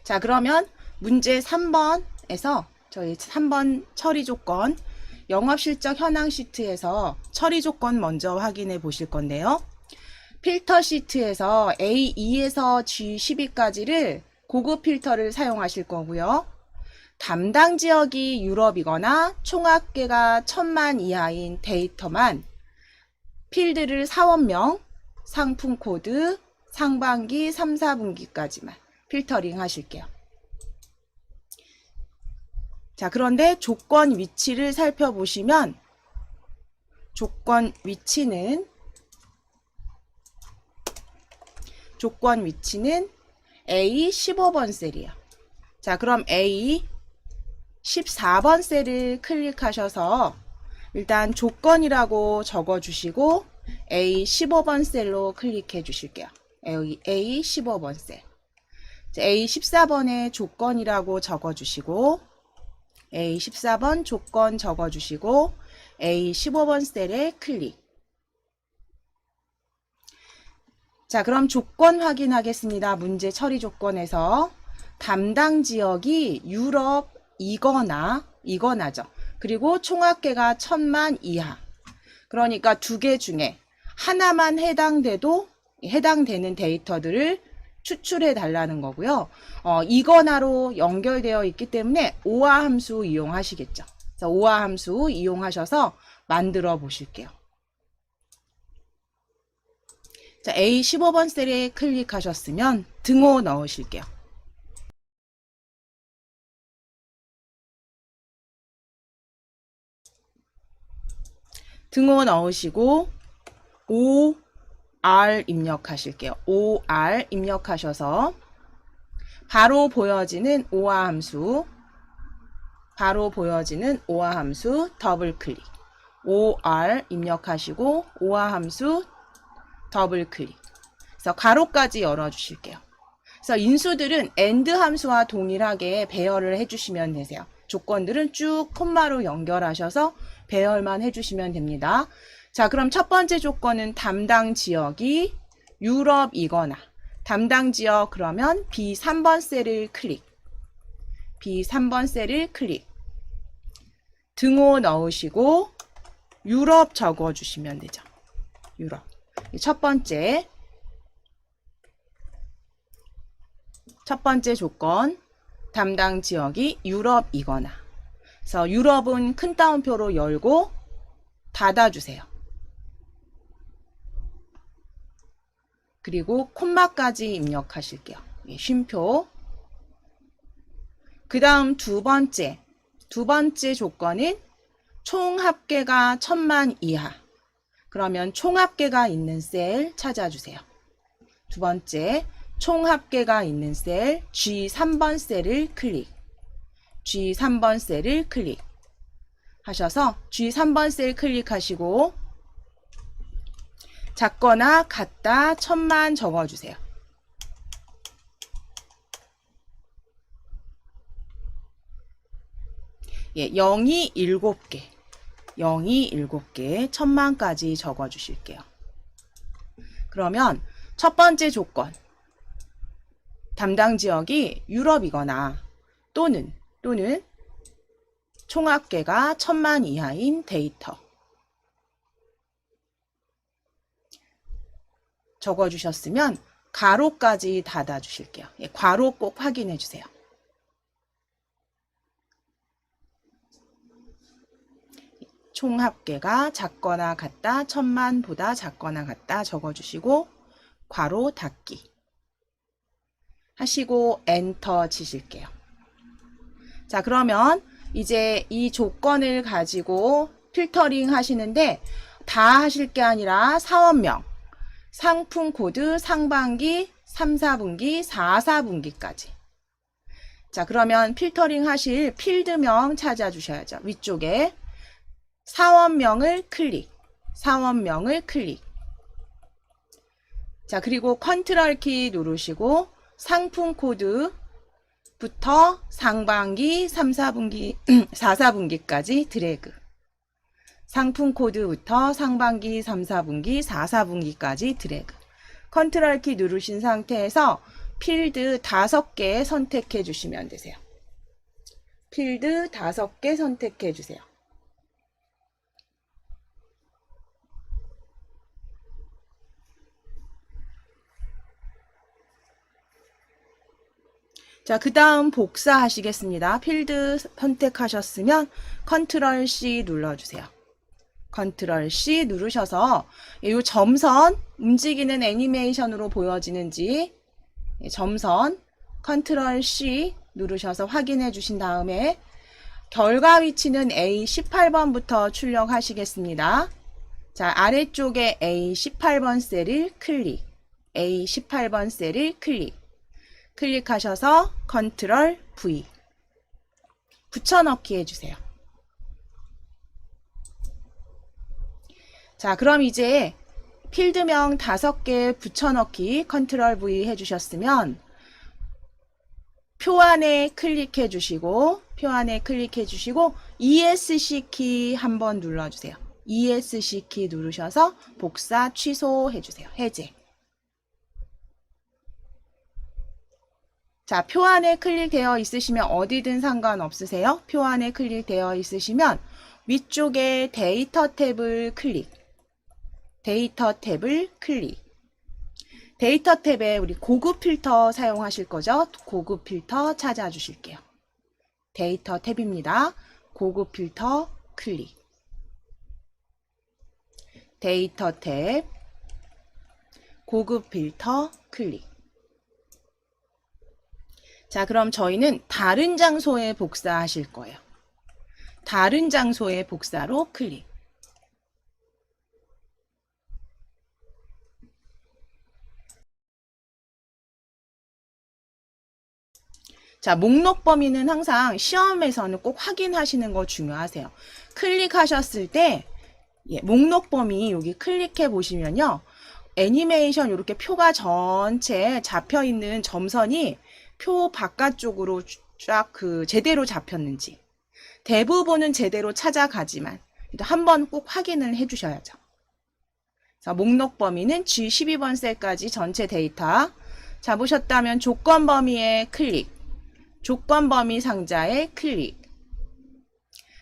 자, 그러면 문제 3번에서 저희 3번 처리 조건, 영업실적 현황 시트에서 처리 조건 먼저 확인해 보실 건데요. 필터 시트에서 A2에서 G12까지를 고급 필터를 사용하실 거고요. 담당 지역이 유럽이거나 총합계가 1000만 이하인 데이터만 필드를 사원명, 상품 코드, 상반기, 3, 4분기까지만 필터링 하실게요. 자, 그런데 조건 위치를 살펴보시면 조건 위치는 A 15번 셀이에요. 자, 그럼 A 14번 셀을 클릭하셔서 일단 조건이라고 적어주시고 A 15번 셀로 클릭해 주실게요. 여기 A 15번 셀. A 14번에 조건이라고 적어주시고 A 14번 조건 적어주시고 A 15번 셀에 클릭. 자, 그럼 조건 확인하겠습니다. 문제 처리 조건에서 담당 지역이 유럽이거나죠. 그리고 총합계가 1000만 이하. 그러니까 두 개 중에 하나만 해당되는 데이터들을 추출해 달라는 거고요. 이거나로 연결되어 있기 때문에 오화 함수 이용하시겠죠. 그래서 오화 함수 이용하셔서 만들어 보실게요. 자, A 15번 셀에 클릭하셨으면 등호 넣으실게요. 등호 넣으시고 OR 입력하실게요. OR 입력하셔서 바로 보여지는 오화 함수 더블 클릭. OR 입력하시고 오화 함수 더블 클릭. 그래서 가로까지 열어 주실게요. 그래서 인수들은 AND 함수와 동일하게 배열을 해주시면 되세요. 조건들은 쭉 콤마로 연결하셔서 배열만 해주시면 됩니다. 자, 그럼 첫 번째 조건은 담당 지역이 유럽이거나 담당 지역 그러면 B3번 셀을 클릭. B3번 셀을 클릭. 등호 넣으시고 유럽 적어주시면 되죠. 유럽. 첫 번째 조건 담당 지역이 유럽이거나 그래서 유럽은 큰 따옴표로 열고 닫아주세요. 그리고 콤마까지 입력하실게요. 쉼표. 그 다음 두 번째 조건은 총합계가 1000만 이하. 그러면 총합계가 있는 셀 찾아주세요. 두 번째, 총합계가 있는 셀 G3번 셀을 클릭. G3번 셀을 클릭. 하셔서 G3번 셀 클릭하시고 작거나 같다 1000만 적어주세요. 예, 0이 7개. 0이 7개, 1000만까지 적어주실게요. 그러면 첫 번째 조건, 담당 지역이 유럽이거나 또는 총합계가 1000만 이하인 데이터 적어주셨으면 가로까지 닫아주실게요. 예, 괄호 꼭 확인해 주세요. 총합계가 작거나 같다 1000만보다 작거나 같다 적어주시고 괄호 닫기 하시고 엔터 치실게요. 자, 그러면 이제 이 조건을 가지고 필터링 하시는데 다 하실 게 아니라 사원명, 상품 코드, 상반기, 3, 4분기, 4, 4분기까지. 자, 그러면 필터링 하실 필드명 찾아주셔야죠. 위쪽에 사원명을 클릭. 자, 그리고 컨트롤 키 누르시고 상품 코드부터 상반기, 3, 4분기, 4, 4분기까지 드래그. 상품 코드부터 상반기, 3, 4분기, 4, 4분기까지 드래그. 컨트롤 키 누르신 상태에서 필드 5개 선택해 주시면 되세요. 필드 5개 선택해 주세요. 자, 그 다음 복사하시겠습니다. 필드 선택하셨으면 컨트롤 C 눌러주세요. 컨트롤 C 누르셔서 이 점선 움직이는 애니메이션으로 보여지는지 점선 컨트롤 C 누르셔서 확인해 주신 다음에 결과 위치는 A18번부터 출력하시겠습니다. 자, 아래쪽에 A18번 셀을 클릭, A18번 셀을 클릭. 클릭하셔서 컨트롤 V 붙여넣기 해주세요. 자, 그럼 이제 필드명 5개 붙여넣기 컨트롤 V 해주셨으면 표 안에 클릭해 주시고 ESC 키 한번 눌러주세요. ESC 키 누르셔서 복사 취소해 주세요. 해제. 자, 표 안에 클릭되어 있으시면 어디든 상관없으세요. 표 안에 클릭되어 있으시면 위쪽에 데이터 탭을 클릭. 데이터 탭을 클릭. 데이터 탭에 우리 고급 필터 사용하실 거죠? 고급 필터 찾아주실게요. 데이터 탭입니다. 고급 필터 클릭. 데이터 탭, 고급 필터 클릭. 자, 그럼 저희는 다른 장소에 복사하실 거예요. 다른 장소에 복사로 클릭. 자, 목록 범위는 항상 시험에서는 꼭 확인하시는 거 중요하세요. 클릭하셨을 때 목록 범위 여기 클릭해 보시면요. 애니메이션 이렇게 표가 전체 잡혀 있는 점선이 표 바깥쪽으로 쫙 제대로 잡혔는지 대부분은 제대로 찾아가지만 한번 꼭 확인을 해 주셔야죠. 자, 목록 범위는 G12번 셀까지 전체 데이터 잡으셨다면 조건 범위에 클릭, 조건 범위 상자에 클릭.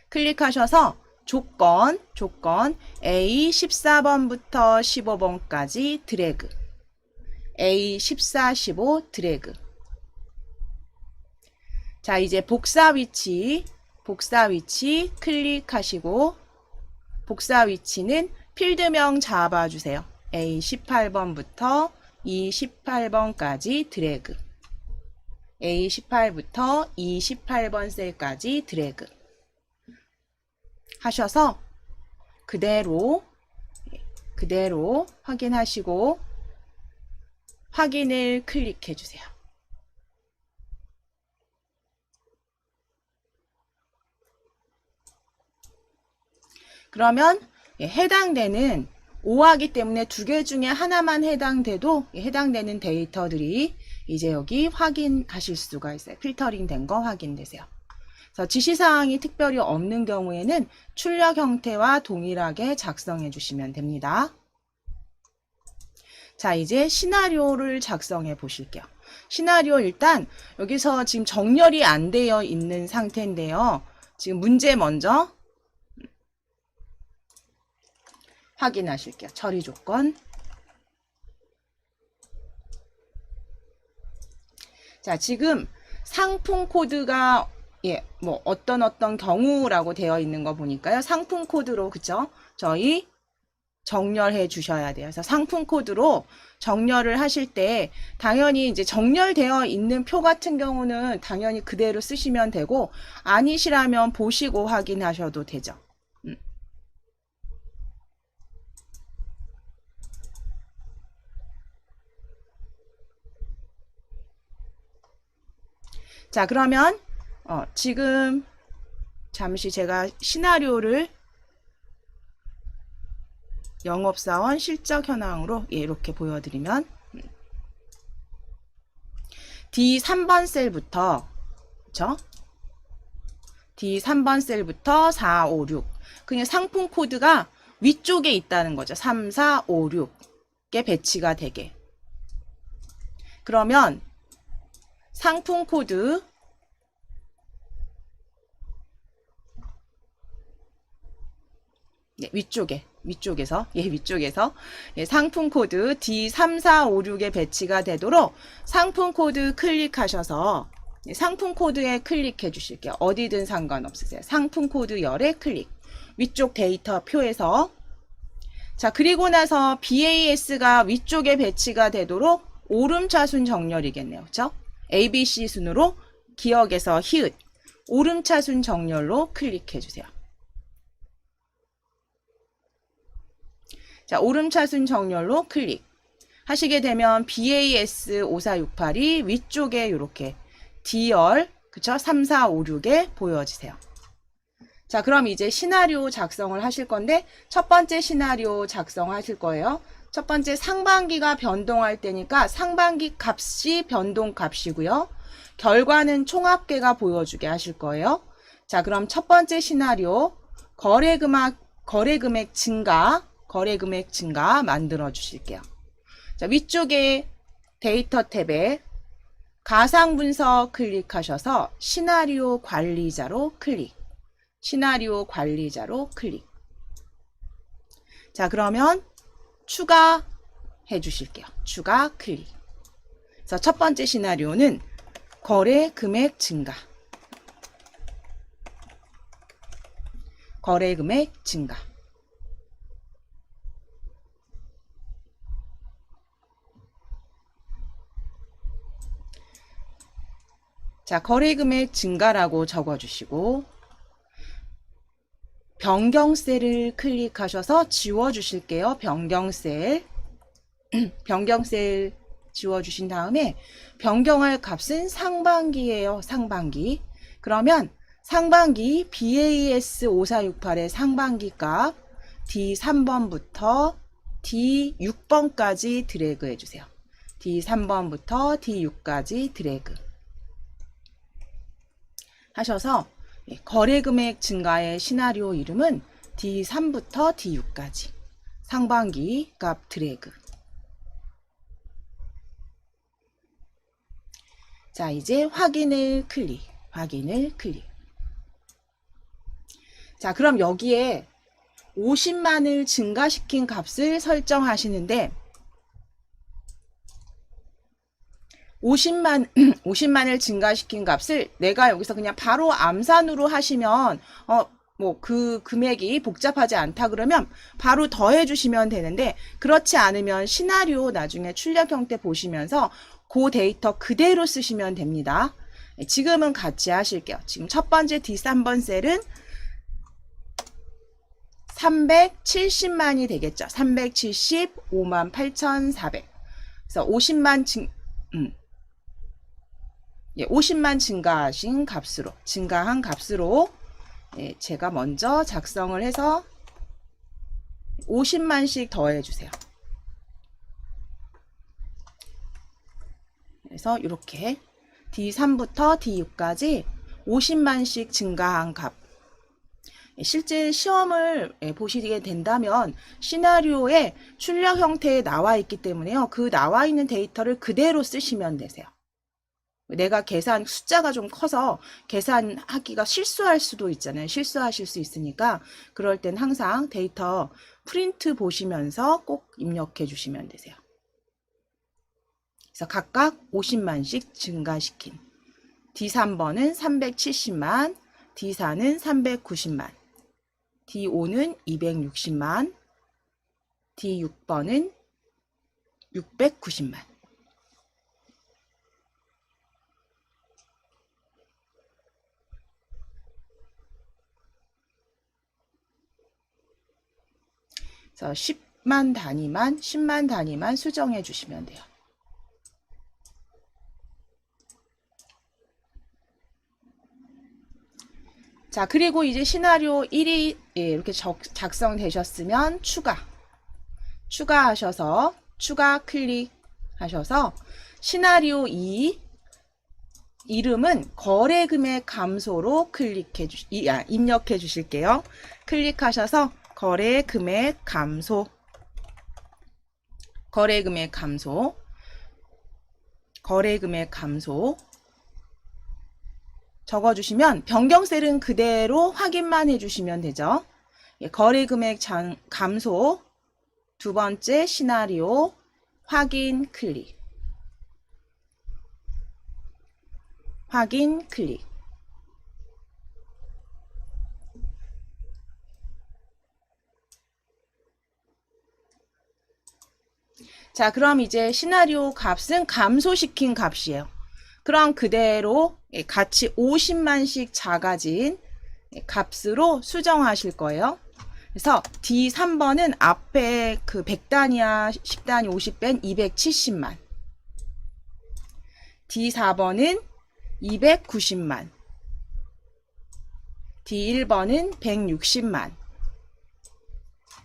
클릭하셔서 조건 A14번부터 15번까지 드래그, A14, 15 드래그. 자, 이제 복사 위치 클릭하시고 복사 위치는 필드명 잡아주세요. A18번부터 E18번까지 드래그. A18부터 E18번 셀까지 드래그 하셔서 그대로 확인하시고 확인을 클릭해 주세요. 그러면 해당되는 5하기 때문에 2개 중에 하나만 해당돼도 해당되는 데이터들이 이제 여기 확인하실 수가 있어요. 필터링 된 거 확인되세요. 그래서 지시사항이 특별히 없는 경우에는 출력 형태와 동일하게 작성해 주시면 됩니다. 자, 이제 시나리오를 작성해 보실게요. 시나리오 일단 여기서 지금 정렬이 안 되어 있는 상태인데요. 지금 문제 먼저 확인하실게요. 처리 조건. 자, 지금 상품 코드가 뭐 어떤 경우라고 되어 있는 거 보니까요. 상품 코드로, 그쵸? 저희 정렬해 주셔야 돼요. 그래서 상품 코드로 정렬을 하실 때 당연히 이제 정렬되어 있는 표 같은 경우는 당연히 그대로 쓰시면 되고 아니시라면 보시고 확인하셔도 되죠. 자, 그러면 지금 잠시 제가 시나리오를 영업사원 실적 현황으로 이렇게 보여드리면 D3번 셀부터 그쵸? D3번 셀부터 4, 5, 6 그냥 상품 코드가 위쪽에 있다는 거죠. 3, 4, 5, 6개 배치가 되게. 그러면 상품 코드 위쪽에서 상품 코드 D3456에 배치가 되도록 상품 코드 클릭하셔서 상품 코드에 클릭해 주실게요. 어디든 상관없으세요. 상품 코드 열에 클릭. 위쪽 데이터 표에서 자, 그리고 나서 BAS가 위쪽에 배치가 되도록 오름차순 정렬이겠네요. 그렇죠? ABC 순으로 기억에서 히읗 오름차순 정렬로 클릭해 주세요. 자, 오름차순 정렬로 클릭 하시게 되면 BAS 5468이 위쪽에 이렇게 D열, 그쵸? 3456에 보여지세요. 자, 그럼 이제 시나리오 작성을 하실 건데, 첫 번째 시나리오 작성하실 거예요. 첫 번째 상반기가 변동할 때니까 상반기 값이 변동 값이고요. 결과는 총합계가 보여주게 하실 거예요. 자, 그럼 첫 번째 시나리오, 거래금액 증가 만들어 주실게요. 자, 위쪽에 데이터 탭에 가상 분석 클릭하셔서 시나리오 관리자로 클릭. 자, 그러면 추가해 주실게요. 추가 클릭. 그래서 첫 번째 시나리오는 거래 금액 증가. 자, 거래금액 증가라고 적어주시고 변경셀을 클릭하셔서 지워주실게요. 변경셀 지워주신 다음에 변경할 값은 상반기예요. 상반기. 그러면 상반기 BAS 5468의 상반기 값 D3번부터 D6번까지 드래그 해주세요. D3번부터 D6까지 드래그 하셔서 거래금액 증가의 시나리오 이름은 D3부터 D6까지 상반기 값 드래그. 자, 이제 확인을 클릭. 자, 그럼 여기에 50만을 증가시킨 값을 설정하시는데 50만을 증가시킨 값을 내가 여기서 그냥 바로 암산으로 하시면 뭐 그 금액이 복잡하지 않다 그러면 바로 더해 주시면 되는데 그렇지 않으면 시나리오 나중에 출력 형태 보시면서 그 데이터 그대로 쓰시면 됩니다. 지금은 같이 하실게요. 지금 첫 번째 D3번 셀은 370만이 되겠죠. 375만 8,400. 그래서 50만 50만 증가한 값으로 제가 먼저 작성을 해서 50만씩 더해 주세요. 그래서 이렇게 D3부터 D6까지 50만씩 증가한 값. 실제 시험을 보시게 된다면 시나리오에 출력 형태에 나와 있기 때문에요. 그 나와 있는 데이터를 그대로 쓰시면 되세요. 내가 숫자가 좀 커서 계산하기가 실수할 수도 있잖아요. 실수하실 수 있으니까 그럴 땐 항상 데이터 프린트 보시면서 꼭 입력해 주시면 되세요. 그래서 각각 50만씩 증가시킨 D3번은 370만, D4는 390만, D5는 260만, D6번은 690만. 그래서 10만 단위만 수정해 주시면 돼요. 자, 그리고 이제 시나리오 1이 이렇게 작성되셨으면 추가하셔서 추가 클릭하셔서 시나리오 2 이름은 거래금액 감소로 입력해 주실게요. 클릭하셔서 거래금액 감소 적어주시면 변경셀은 그대로 확인만 해주시면 되죠. 예, 거래금액 감소, 두 번째 시나리오, 확인 클릭. 확인 클릭. 자, 그럼 이제 시나리오 값은 감소시킨 값이에요. 그럼 그대로 같이 50만씩 작아진 값으로 수정하실 거예요. 그래서 D3번은 앞에 그 100단위야 10단위 50뺀 270만. D4번은 290만. D1번은 160만.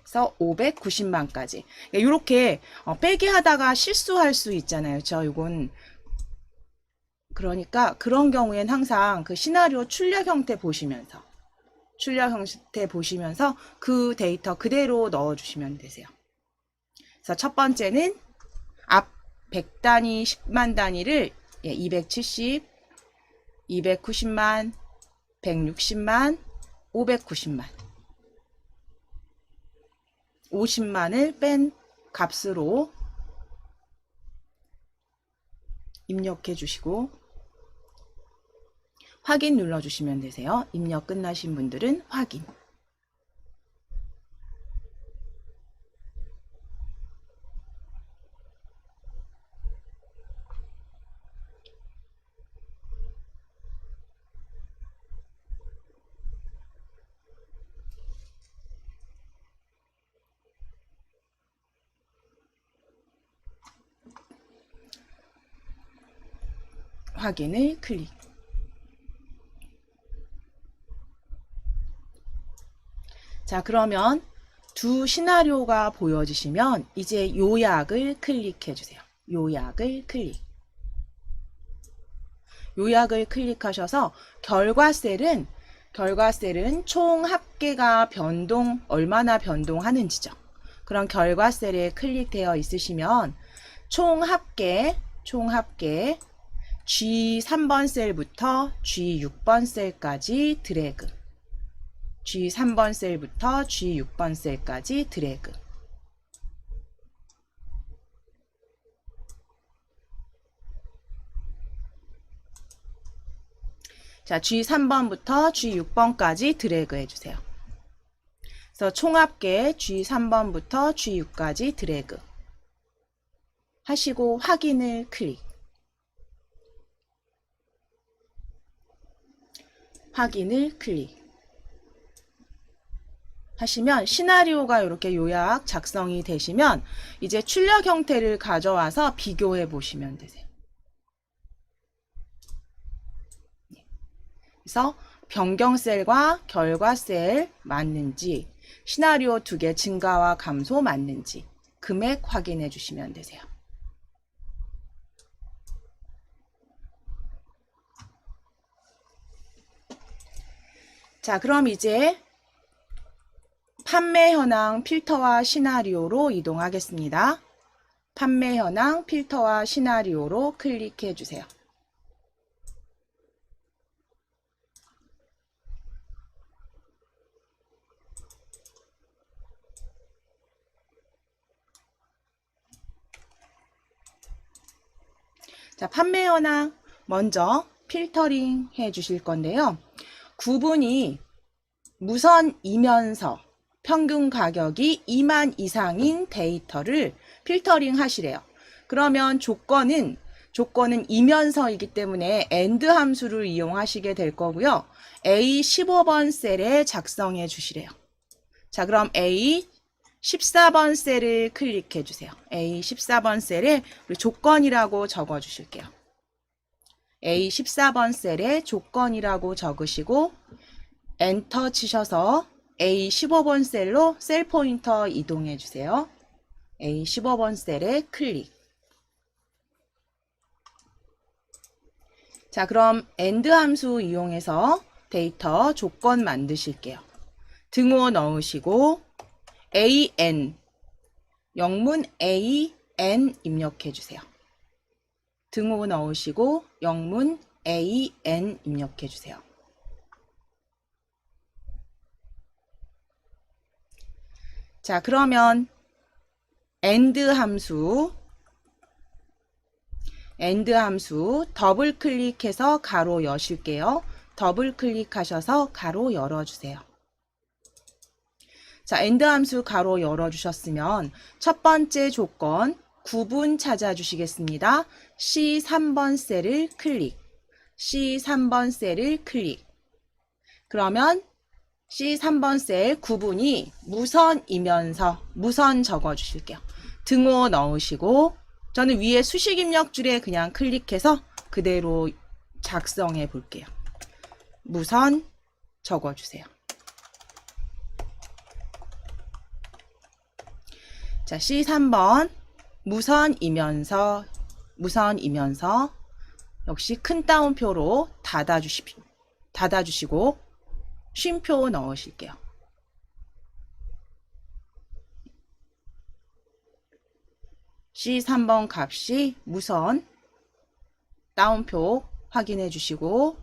그래서 590만까지. 이렇게 빼기 하다가 실수할 수 있잖아요. 이건 그러니까 그런 경우엔 항상 그 시나리오 출력 형태 보시면서 그 데이터 그대로 넣어주시면 되세요. 그래서 첫 번째는 앞 100단위 10만 단위를 270, 290만, 160만, 590만 50만을 뺀 값으로 입력해 주시고 확인 눌러주시면 되세요. 입력 끝나신 분들은 확인. 확인을 클릭. 자, 그러면 두 시나리오가 보여지시면 이제 요약을 클릭해 주세요. 요약을 클릭. 요약을 클릭하셔서 결과셀은 총 합계가 얼마나 변동하는지죠. 그런 결과셀에 클릭되어 있으시면 총 합계 G3번 셀부터 G6번 셀까지 드래그. G3번 셀부터 G6번 셀까지 드래그. 자, G3번부터 G6번까지 드래그 해주세요. 그래서 총합계 G3번부터 G6까지 드래그 하시고 확인을 클릭. 확인을 클릭. 하시면 시나리오가 이렇게 요약 작성이 되시면 이제 출력 형태를 가져와서 비교해 보시면 되세요. 그래서 변경셀과 결과셀 맞는지, 시나리오 2개 증가와 감소 맞는지 금액 확인해 주시면 되세요. 자, 그럼 이제 판매 현황 필터와 시나리오로 이동하겠습니다. 판매 현황 필터와 시나리오로 클릭해 주세요. 자, 판매 현황 먼저 필터링 해 주실 건데요. 구분이 무선이면서 평균 가격이 2만 이상인 데이터를 필터링 하시래요. 그러면 조건은 이면서이기 때문에 AND 함수를 이용하시게 될 거고요. A15번 셀에 작성해 주시래요. 자, 그럼 A14번 셀을 클릭해 주세요. A14번 셀에 우리 조건이라고 적어 주실게요. A14번 셀에 조건이라고 적으시고 엔터 치셔서 A15번 셀로 셀 포인터 이동해 주세요. A15번 셀에 클릭. 자, 그럼 AND 함수 이용해서 데이터 조건 만드실게요. 등호 넣으시고 AN, 영문 AN 입력해 주세요. 등호 넣으시고 영문 AN 입력해 주세요. 자, 그러면 AND 함수 더블 클릭해서 가로 여실게요. 더블 클릭하셔서 가로 열어주세요. 자, AND 함수 가로 열어주셨으면 첫 번째 조건 구분 찾아주시겠습니다. C3번 셀을 클릭. C3번 셀을 클릭. 그러면 C3번 셀 구분이 무선이면서 무선 적어주실게요. 등호 넣으시고 저는 위에 수식 입력줄에 그냥 클릭해서 그대로 작성해 볼게요. 무선 적어주세요. 자, C3번 무선이면서 역시 큰 따옴표로 닫아주시고 쉼표 넣으실게요. C3번 값이 무선 따옴표 확인해 주시고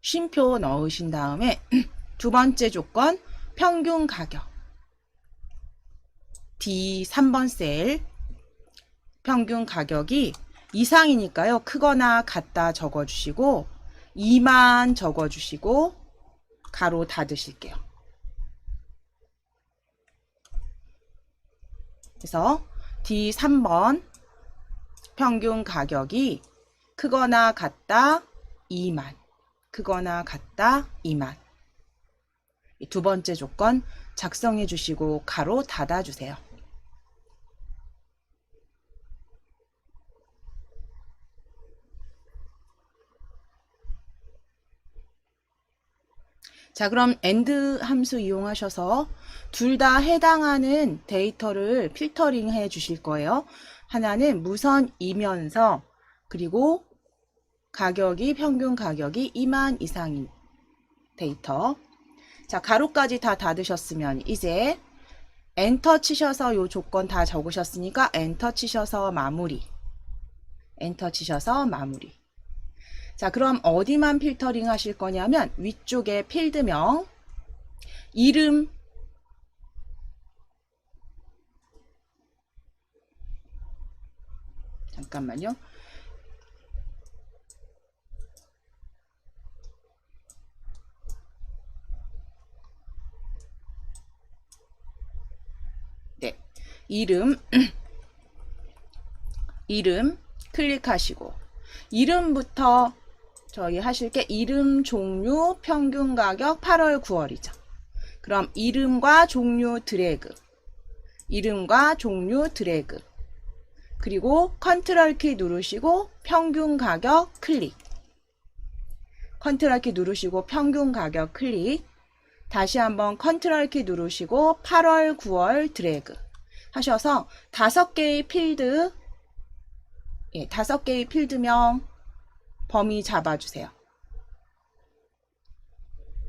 쉼표 넣으신 다음에 두 번째 조건 평균 가격 D3번 셀 평균 가격이 이상이니까요. 크거나 같다 적어주시고 2만 적어주시고 가로 닫으실게요. 그래서 D3번 평균 가격이 크거나 같다 2만 크거나 같다 2만 두 번째 조건 작성해 주시고 가로 닫아 주세요. 자, 그럼 AND 함수 이용하셔서 둘 다 해당하는 데이터를 필터링 해 주실 거예요. 하나는 무선이면서 그리고 가격이 평균 가격이 2만 이상인 데이터. 자, 가로까지 다 닫으셨으면 이제 엔터 치셔서 요 조건 다 적으셨으니까 엔터 치셔서 마무리. 엔터 치셔서 마무리. 자, 그럼 어디만 필터링 하실 거냐면 위쪽에 필드명, 이름, 잠깐만요. 네, 이름 클릭하시고 이름부터 저희 하실 게 이름, 종류, 평균 가격 8월, 9월이죠. 그럼 이름과 종류 드래그, 이름과 종류 드래그, 그리고 컨트롤 키 누르시고 평균 가격 클릭, 컨트롤 키 누르시고 평균 가격 클릭, 다시 한번 컨트롤 키 누르시고 8월, 9월 드래그 하셔서 5개의 필드, 5개의 필드명 범위 잡아주세요.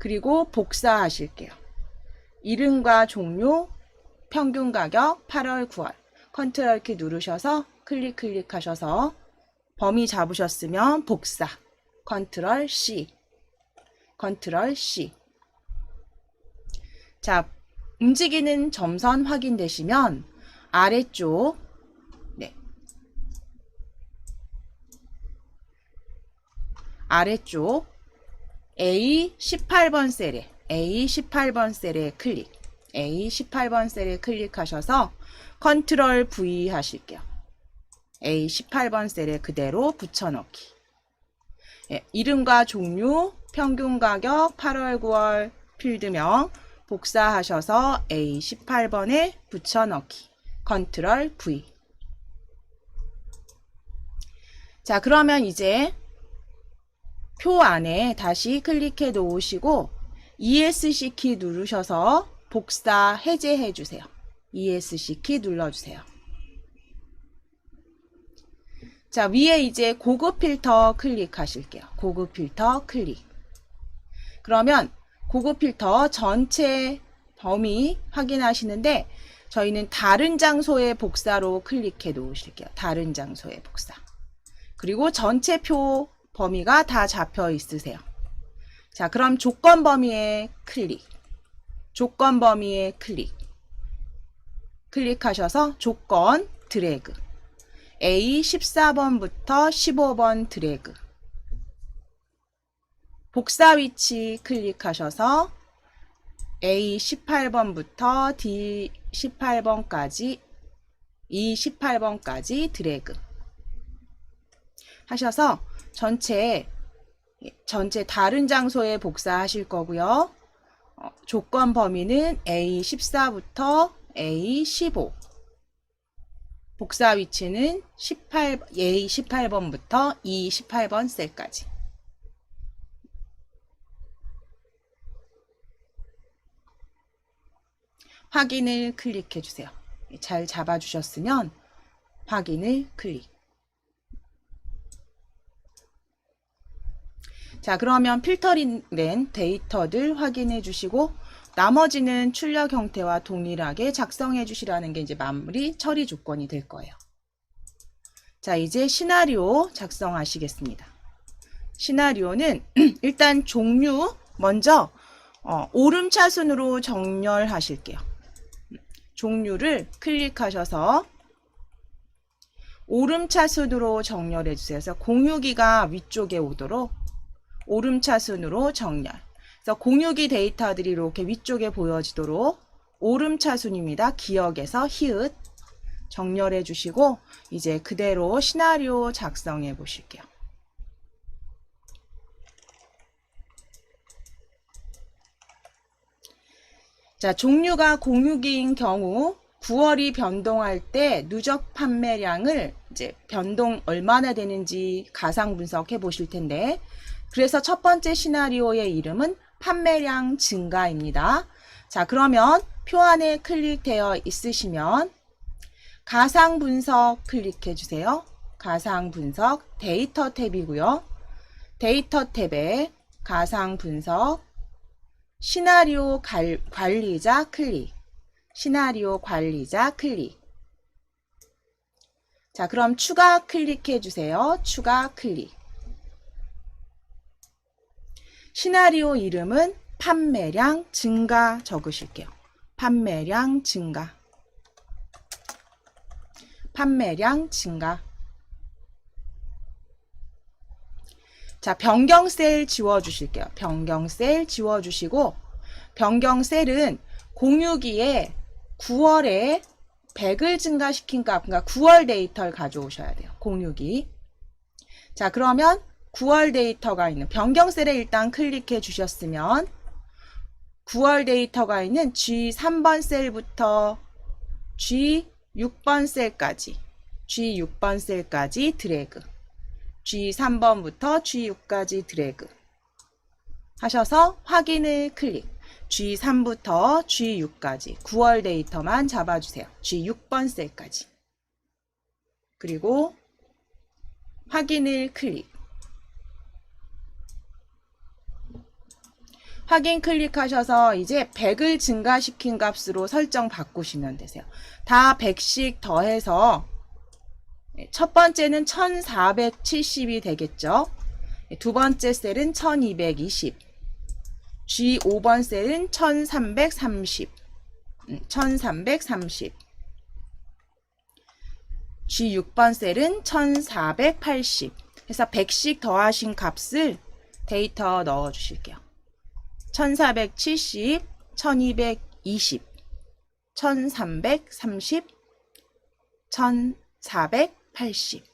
그리고 복사하실게요. 이름과 종류, 평균 가격 8월, 9월 컨트롤 키 누르셔서 클릭하셔서 범위 잡으셨으면 복사 컨트롤 C 자, 움직이는 점선 확인되시면 아래쪽 아래쪽 A18번 셀에 클릭, A18번 셀에 클릭하셔서 컨트롤 V 하실게요. A18번 셀에 그대로 붙여넣기. 이름과 종류, 평균 가격 8월, 9월 필드명 복사하셔서 A18번에 붙여넣기. 컨트롤 V. 자, 그러면 이제 표 안에 다시 클릭해 놓으시고 ESC 키 누르셔서 복사 해제해 주세요. ESC 키 눌러주세요. 자, 위에 이제 고급 필터 클릭하실게요. 고급 필터 클릭. 그러면 고급 필터 전체 범위 확인하시는데 저희는 다른 장소의 복사로 클릭해 놓으실게요. 다른 장소의 복사. 그리고 전체 표 범위가 다 잡혀 있으세요. 자, 그럼 조건 범위에 클릭. 조건 범위에 클릭. 클릭하셔서 조건 드래그. A 14번부터 15번 드래그. 복사 위치 클릭하셔서 A 18번부터 D 18번까지 E 18번까지 드래그 하셔서 전체 다른 장소에 복사하실 거고요. 조건 범위는 A 14부터 A 15. 복사 위치는 A 18번부터 E 18번 셀까지. 확인을 클릭해 주세요. 잘 잡아주셨으면 확인을 클릭. 자, 그러면 필터링된 데이터들 확인해 주시고 나머지는 출력 형태와 동일하게 작성해 주시라는 게 이제 마무리 처리 조건이 될 거예요. 자, 이제 시나리오 작성하시겠습니다. 시나리오는 일단 종류 먼저 오름차순으로 정렬하실게요. 종류를 클릭하셔서 오름차순으로 정렬해 주세요. 그래서 공유기가 위쪽에 오도록 오름차순으로 정렬. 그래서 공유기 데이터들이 이렇게 위쪽에 보여지도록 오름차순입니다. 기억에서 히읗 정렬해 주시고 이제 그대로 시나리오 작성해 보실게요. 자, 종류가 공유기인 경우 9월이 변동할 때 누적 판매량을 이제 변동 얼마나 되는지 가상 분석해 보실 텐데, 그래서 첫 번째 시나리오의 이름은 판매량 증가입니다. 자, 그러면 표 안에 클릭되어 있으시면 가상 분석 클릭해 주세요. 가상 분석 데이터 탭이고요. 데이터 탭에 가상 분석 시나리오 관리자 클릭. 시나리오 관리자 클릭. 자, 그럼 추가 클릭해 주세요. 추가 클릭. 시나리오 이름은 판매량 증가 적으실게요. 판매량 증가. 판매량 증가. 자, 변경 셀 지워주실게요. 변경 셀 지워주시고, 변경 셀은 공유기에 9월에 100을 증가시킨 값, 그러니까 9월 데이터를 가져오셔야 돼요. 공유기. 자, 그러면 9월 데이터가 있는 변경 셀에 일단 클릭해 주셨으면 9월 데이터가 있는 G3번 셀부터 G6번 셀까지, G6번 셀까지 드래그. G3번부터 G6까지 드래그 하셔서 확인을 클릭. G3부터 G6까지 9월 데이터만 잡아주세요. G6번 셀까지. 그리고 확인을 클릭. 확인 클릭하셔서 이제 100을 증가시킨 값으로 설정 바꾸시면 되세요. 다 100씩 더해서 첫 번째는 1470이 되겠죠. 두 번째 셀은 1220. G5번 셀은 1330. 1330. G6번 셀은 1480. 그래서 100씩 더하신 값을 데이터 넣어 주실게요. 1470, 1220, 1330, 1480.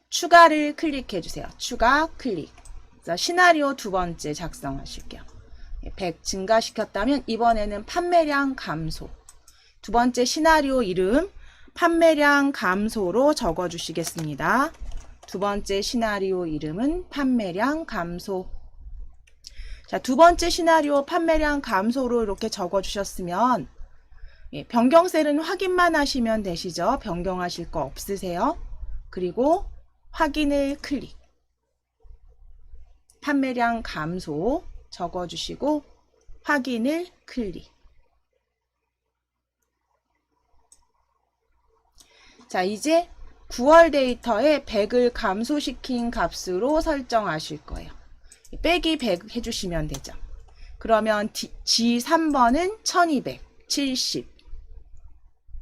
추가를 클릭해 주세요. 추가 클릭. 그래서 시나리오 두 번째 작성하실게요. 100 증가시켰다면 이번에는 판매량 감소. 두 번째 시나리오 이름 판매량 감소로 적어 주시겠습니다. 두 번째 시나리오 이름은 판매량 감소. 자, 두 번째 시나리오 판매량 감소로 이렇게 적어 주셨으면 변경 셀은 확인만 하시면 되시죠. 변경하실 거 없으세요. 그리고 확인을 클릭. 판매량 감소 적어 주시고 확인을 클릭. 자, 이제 9월 데이터에 100을 감소시킨 값으로 설정하실 거예요. 빼기 100 해주시면 되죠. 그러면 G3번은 1270,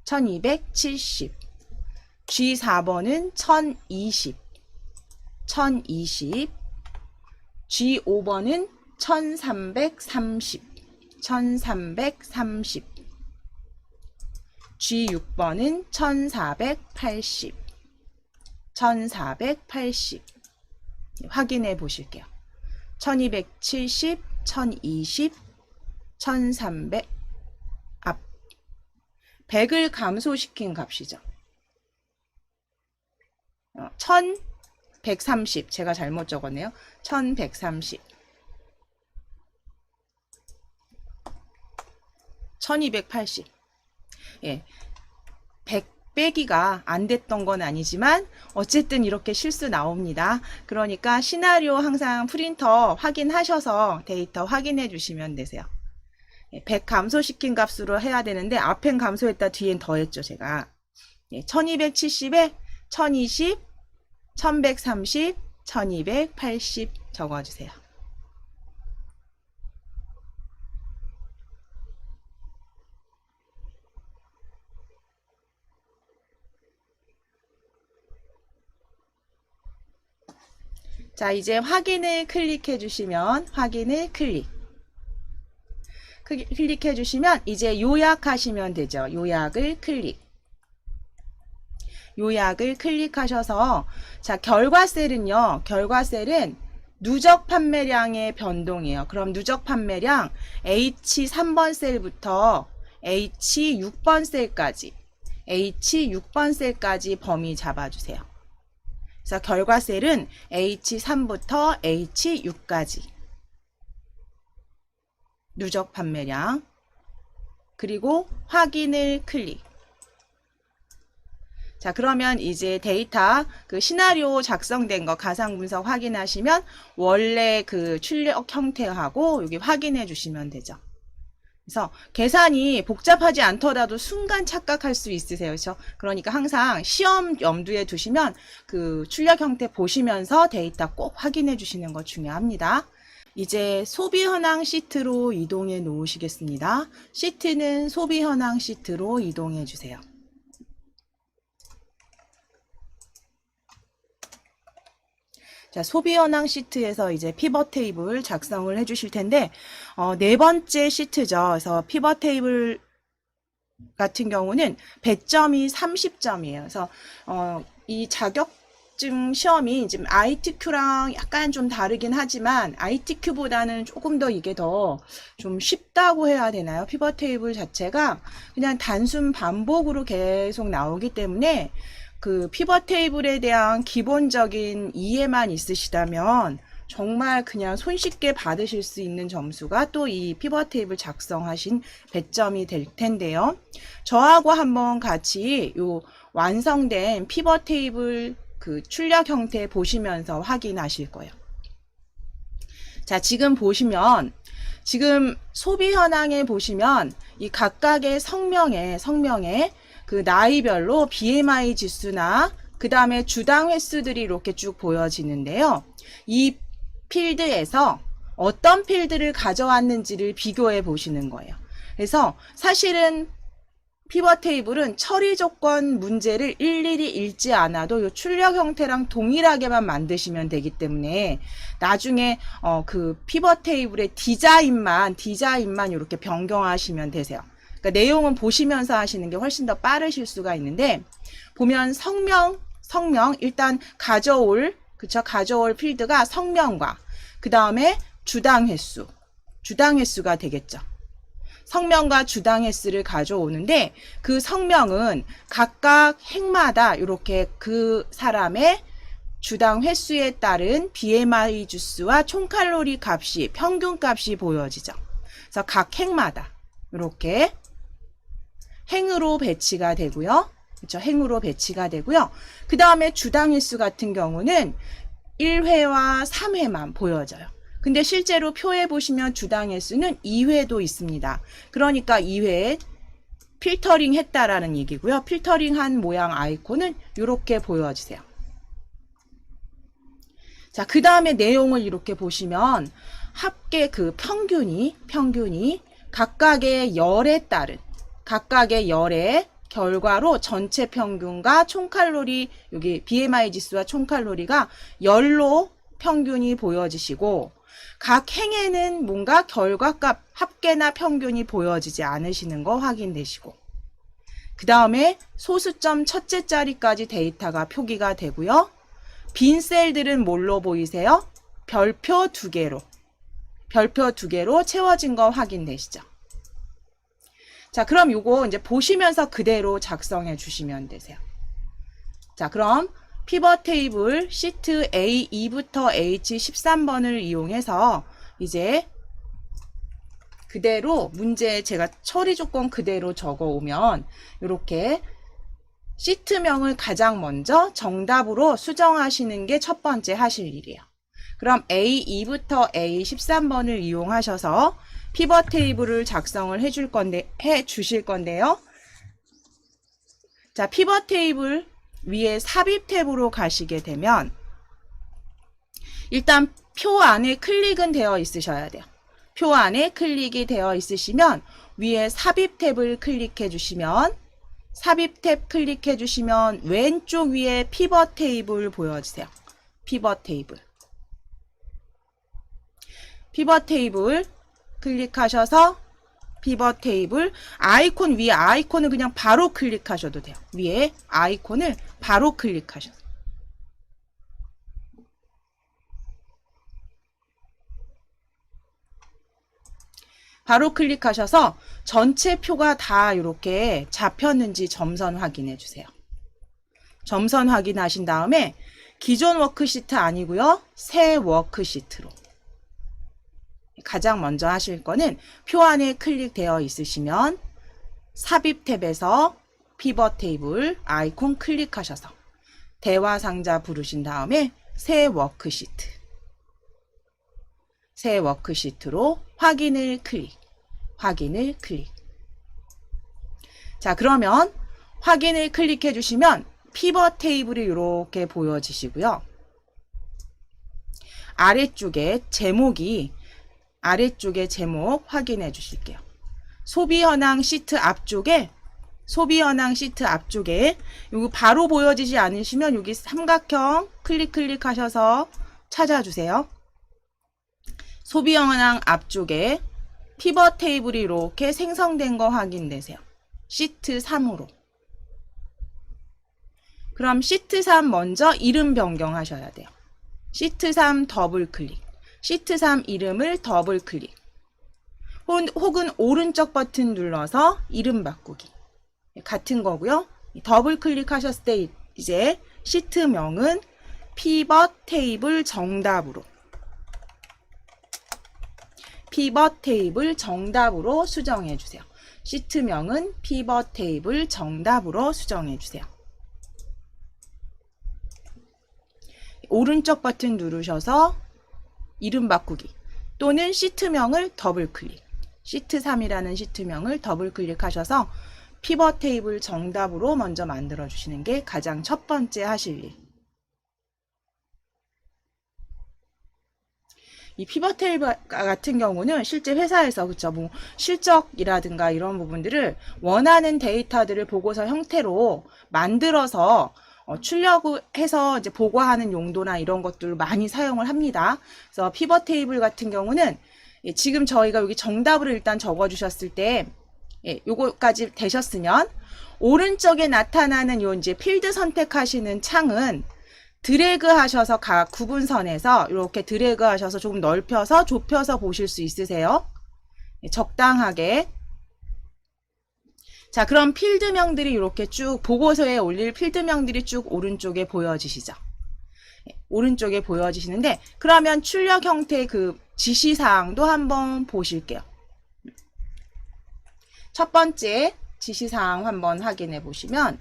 1270. G4번은 1020, 1020. G5번은 1330, 1330. G6번은 1480, 1480. 확인해 보실게요. 1270, 1020, 1300. 100을 감소시킨 값이죠. 1130. 제가 잘못 적었네요. 1130. 1280. 예. 100 빼기가 안 됐던 건 아니지만 어쨌든 이렇게 실수 나옵니다. 그러니까 시나리오 항상 프린터 확인하셔서 데이터 확인해 주시면 되세요. 100 감소시킨 값으로 해야 되는데 앞엔 감소했다 뒤엔 더했죠 제가. 1270에 1020, 1130, 1280 적어주세요. 자, 이제 확인을 클릭해 주시면 확인을 클릭해 주시면 이제 요약하시면 되죠. 요약을 클릭하셔서 자, 결과셀은요. 결과셀은 누적 판매량의 변동이에요. 그럼 누적 판매량 H3번 셀부터 H6번 셀까지 범위 잡아주세요. 그래서 결과셀은 H3부터 H6까지 누적 판매량 그리고 확인을 클릭. 자, 그러면 이제 데이터 그 시나리오 작성된 거 가상 분석 확인하시면 원래 그 출력 형태하고 여기 확인해 주시면 되죠. 그래서 계산이 복잡하지 않더라도 순간 착각할 수 있으세요. 그렇죠? 그러니까 항상 시험 염두에 두시면 그 출력 형태 보시면서 데이터 꼭 확인해 주시는 거 중요합니다. 이제 소비 현황 시트로 이동해 놓으시겠습니다. 시트는 소비 현황 시트로 이동해 주세요. 자, 소비 현황 시트에서 이제 피벗 테이블 작성을 해 주실 텐데, 네 번째 시트죠. 그래서 피벗 테이블 같은 경우는 배점이 30점이에요. 그래서, 이 자격증 시험이 지금 ITQ랑 약간 좀 다르긴 하지만, ITQ보다는 조금 더 이게 더 좀 쉽다고 해야 되나요? 피벗 테이블 자체가 그냥 단순 반복으로 계속 나오기 때문에, 그 피벗 테이블에 대한 기본적인 이해만 있으시다면 정말 그냥 손쉽게 받으실 수 있는 점수가 또 이 피벗 테이블 작성하신 배점이 될 텐데요. 저하고 한번 같이 요 완성된 피벗 테이블 그 출력 형태 보시면서 확인하실 거예요. 자, 지금 보시면 지금 소비 현황에 보시면 이 각각의 성명에 그 나이별로 BMI 지수나 그 다음에 주당 횟수들이 이렇게 쭉 보여지는데요. 이 필드에서 어떤 필드를 가져왔는지를 비교해 보시는 거예요. 그래서 사실은 피벗 테이블은 처리 조건 문제를 일일이 읽지 않아도 이 출력 형태랑 동일하게만 만드시면 되기 때문에 나중에 그 피벗 테이블의 디자인만 이렇게 변경하시면 되세요. 그러니까 내용은 보시면서 하시는 게 훨씬 더 빠르실 수가 있는데 보면 성명 일단 가져올 필드가 성명과 그 다음에 주당 횟수가 되겠죠. 성명과 주당 횟수를 가져오는데 그 성명은 각각 행마다 이렇게 그 사람의 주당 횟수에 따른 BMI 지수와 총칼로리 값이 평균 값이 보여지죠. 그래서 각 행마다 이렇게 행으로 배치가 되고요. 그렇죠? 행으로 배치가 되고요. 그 다음에 주당 횟수 같은 경우는 1회와 3회만 보여져요. 근데 실제로 표에 보시면 주당 횟수는 2회도 있습니다. 그러니까 2회 필터링 했다라는 얘기고요. 필터링한 모양 아이콘은 이렇게 보여지세요. 자, 그 다음에 내용을 이렇게 보시면 합계 그 평균이 각각의 열에 따른 각각의 열의 결과로 전체 평균과 총칼로리, 여기 BMI 지수와 총칼로리가 열로 평균이 보여지시고, 각 행에는 뭔가 결과값 합계나 평균이 보여지지 않으시는 거 확인되시고, 그 다음에 소수점 첫째 자리까지 데이터가 표기가 되고요. 빈 셀들은 뭘로 보이세요? 별표 2개로 채워진 거 확인되시죠? 자, 그럼 요거 이제 보시면서 그대로 작성해 주시면 되세요. 자, 그럼 피벗 테이블 시트 A2부터 H13번을 이용해서 이제 그대로 문제 제가 처리 조건 그대로 적어 오면 이렇게 시트명을 가장 먼저 정답으로 수정하시는 게 첫 번째 하실 일이에요. 그럼 A2부터 A13번을 이용하셔서 피벗 테이블을 작성을 해 주실 건데요. 자, 피벗 테이블 위에 삽입 탭으로 가시게 되면 일단 표 안에 클릭은 되어 있으셔야 돼요. 표 안에 클릭이 되어 있으시면 위에 삽입 탭을 클릭해 주시면 왼쪽 위에 피벗 테이블 보여주세요. 피벗 테이블 클릭하셔서 피벗 테이블 아이콘 위에 아이콘을 그냥 바로 클릭하셔도 돼요. 위에 아이콘을 바로 클릭하셔서 전체 표가 다 이렇게 잡혔는지 점선 확인해 주세요. 점선 확인하신 다음에 기존 워크시트 아니고요. 새 워크시트로 가장 먼저 하실 거는 표 안에 클릭되어 있으시면 삽입 탭에서 피벗 테이블 아이콘 클릭하셔서 대화 상자 부르신 다음에 새 워크시트로 확인을 클릭. 자, 그러면 확인을 클릭해 주시면 피벗 테이블이 이렇게 보여지시고요. 아래쪽에 제목 확인해 주실게요. 소비 현황 시트 앞쪽에 여기 바로 보여지지 않으시면 여기 삼각형 클릭하셔서 찾아주세요. 소비 현황 앞쪽에 피벗 테이블이 이렇게 생성된 거 확인되세요. 시트 3으로. 그럼 시트 3 먼저 이름 변경하셔야 돼요. 시트 3 더블 클릭. 시트 3 이름을 더블 클릭. 혹은 오른쪽 버튼 눌러서 이름 바꾸기. 같은 거고요. 더블 클릭하셨을 때 이제 시트명은 피벗 테이블 정답으로 수정해 주세요. 시트명은 피벗 테이블 정답으로 수정해 주세요. 오른쪽 버튼 누르셔서 이름 바꾸기 또는 시트명을 더블 클릭. 시트 3이라는 시트명을 더블 클릭하셔서 피벗 테이블 정답으로 먼저 만들어 주시는 게 가장 첫 번째 하실 일. 이 피벗 테이블 같은 경우는 실제 회사에서 뭐 실적이라든가 이런 부분들을 원하는 데이터들을 보고서 형태로 만들어서 출력해서 이제 보고하는 용도나 이런 것들을 많이 사용을 합니다. 그래서 피벗 테이블 같은 경우는 지금 저희가 여기 정답을 일단 적어 주셨을 때 요거까지 되셨으면 오른쪽에 나타나는 요 이제 필드 선택하시는 창은 드래그 하셔서 각 구분선에서 이렇게 드래그 하셔서 조금 넓혀서 좁혀서 보실 수 있으세요. 적당하게. 자, 그럼 필드명들이 이렇게 쭉 보고서에 올릴 필드명들이 쭉 오른쪽에 보여지시죠. 오른쪽에 보여지시는데 그러면 출력 형태의 그 지시사항도 한번 보실게요. 첫 번째 지시사항 한번 확인해 보시면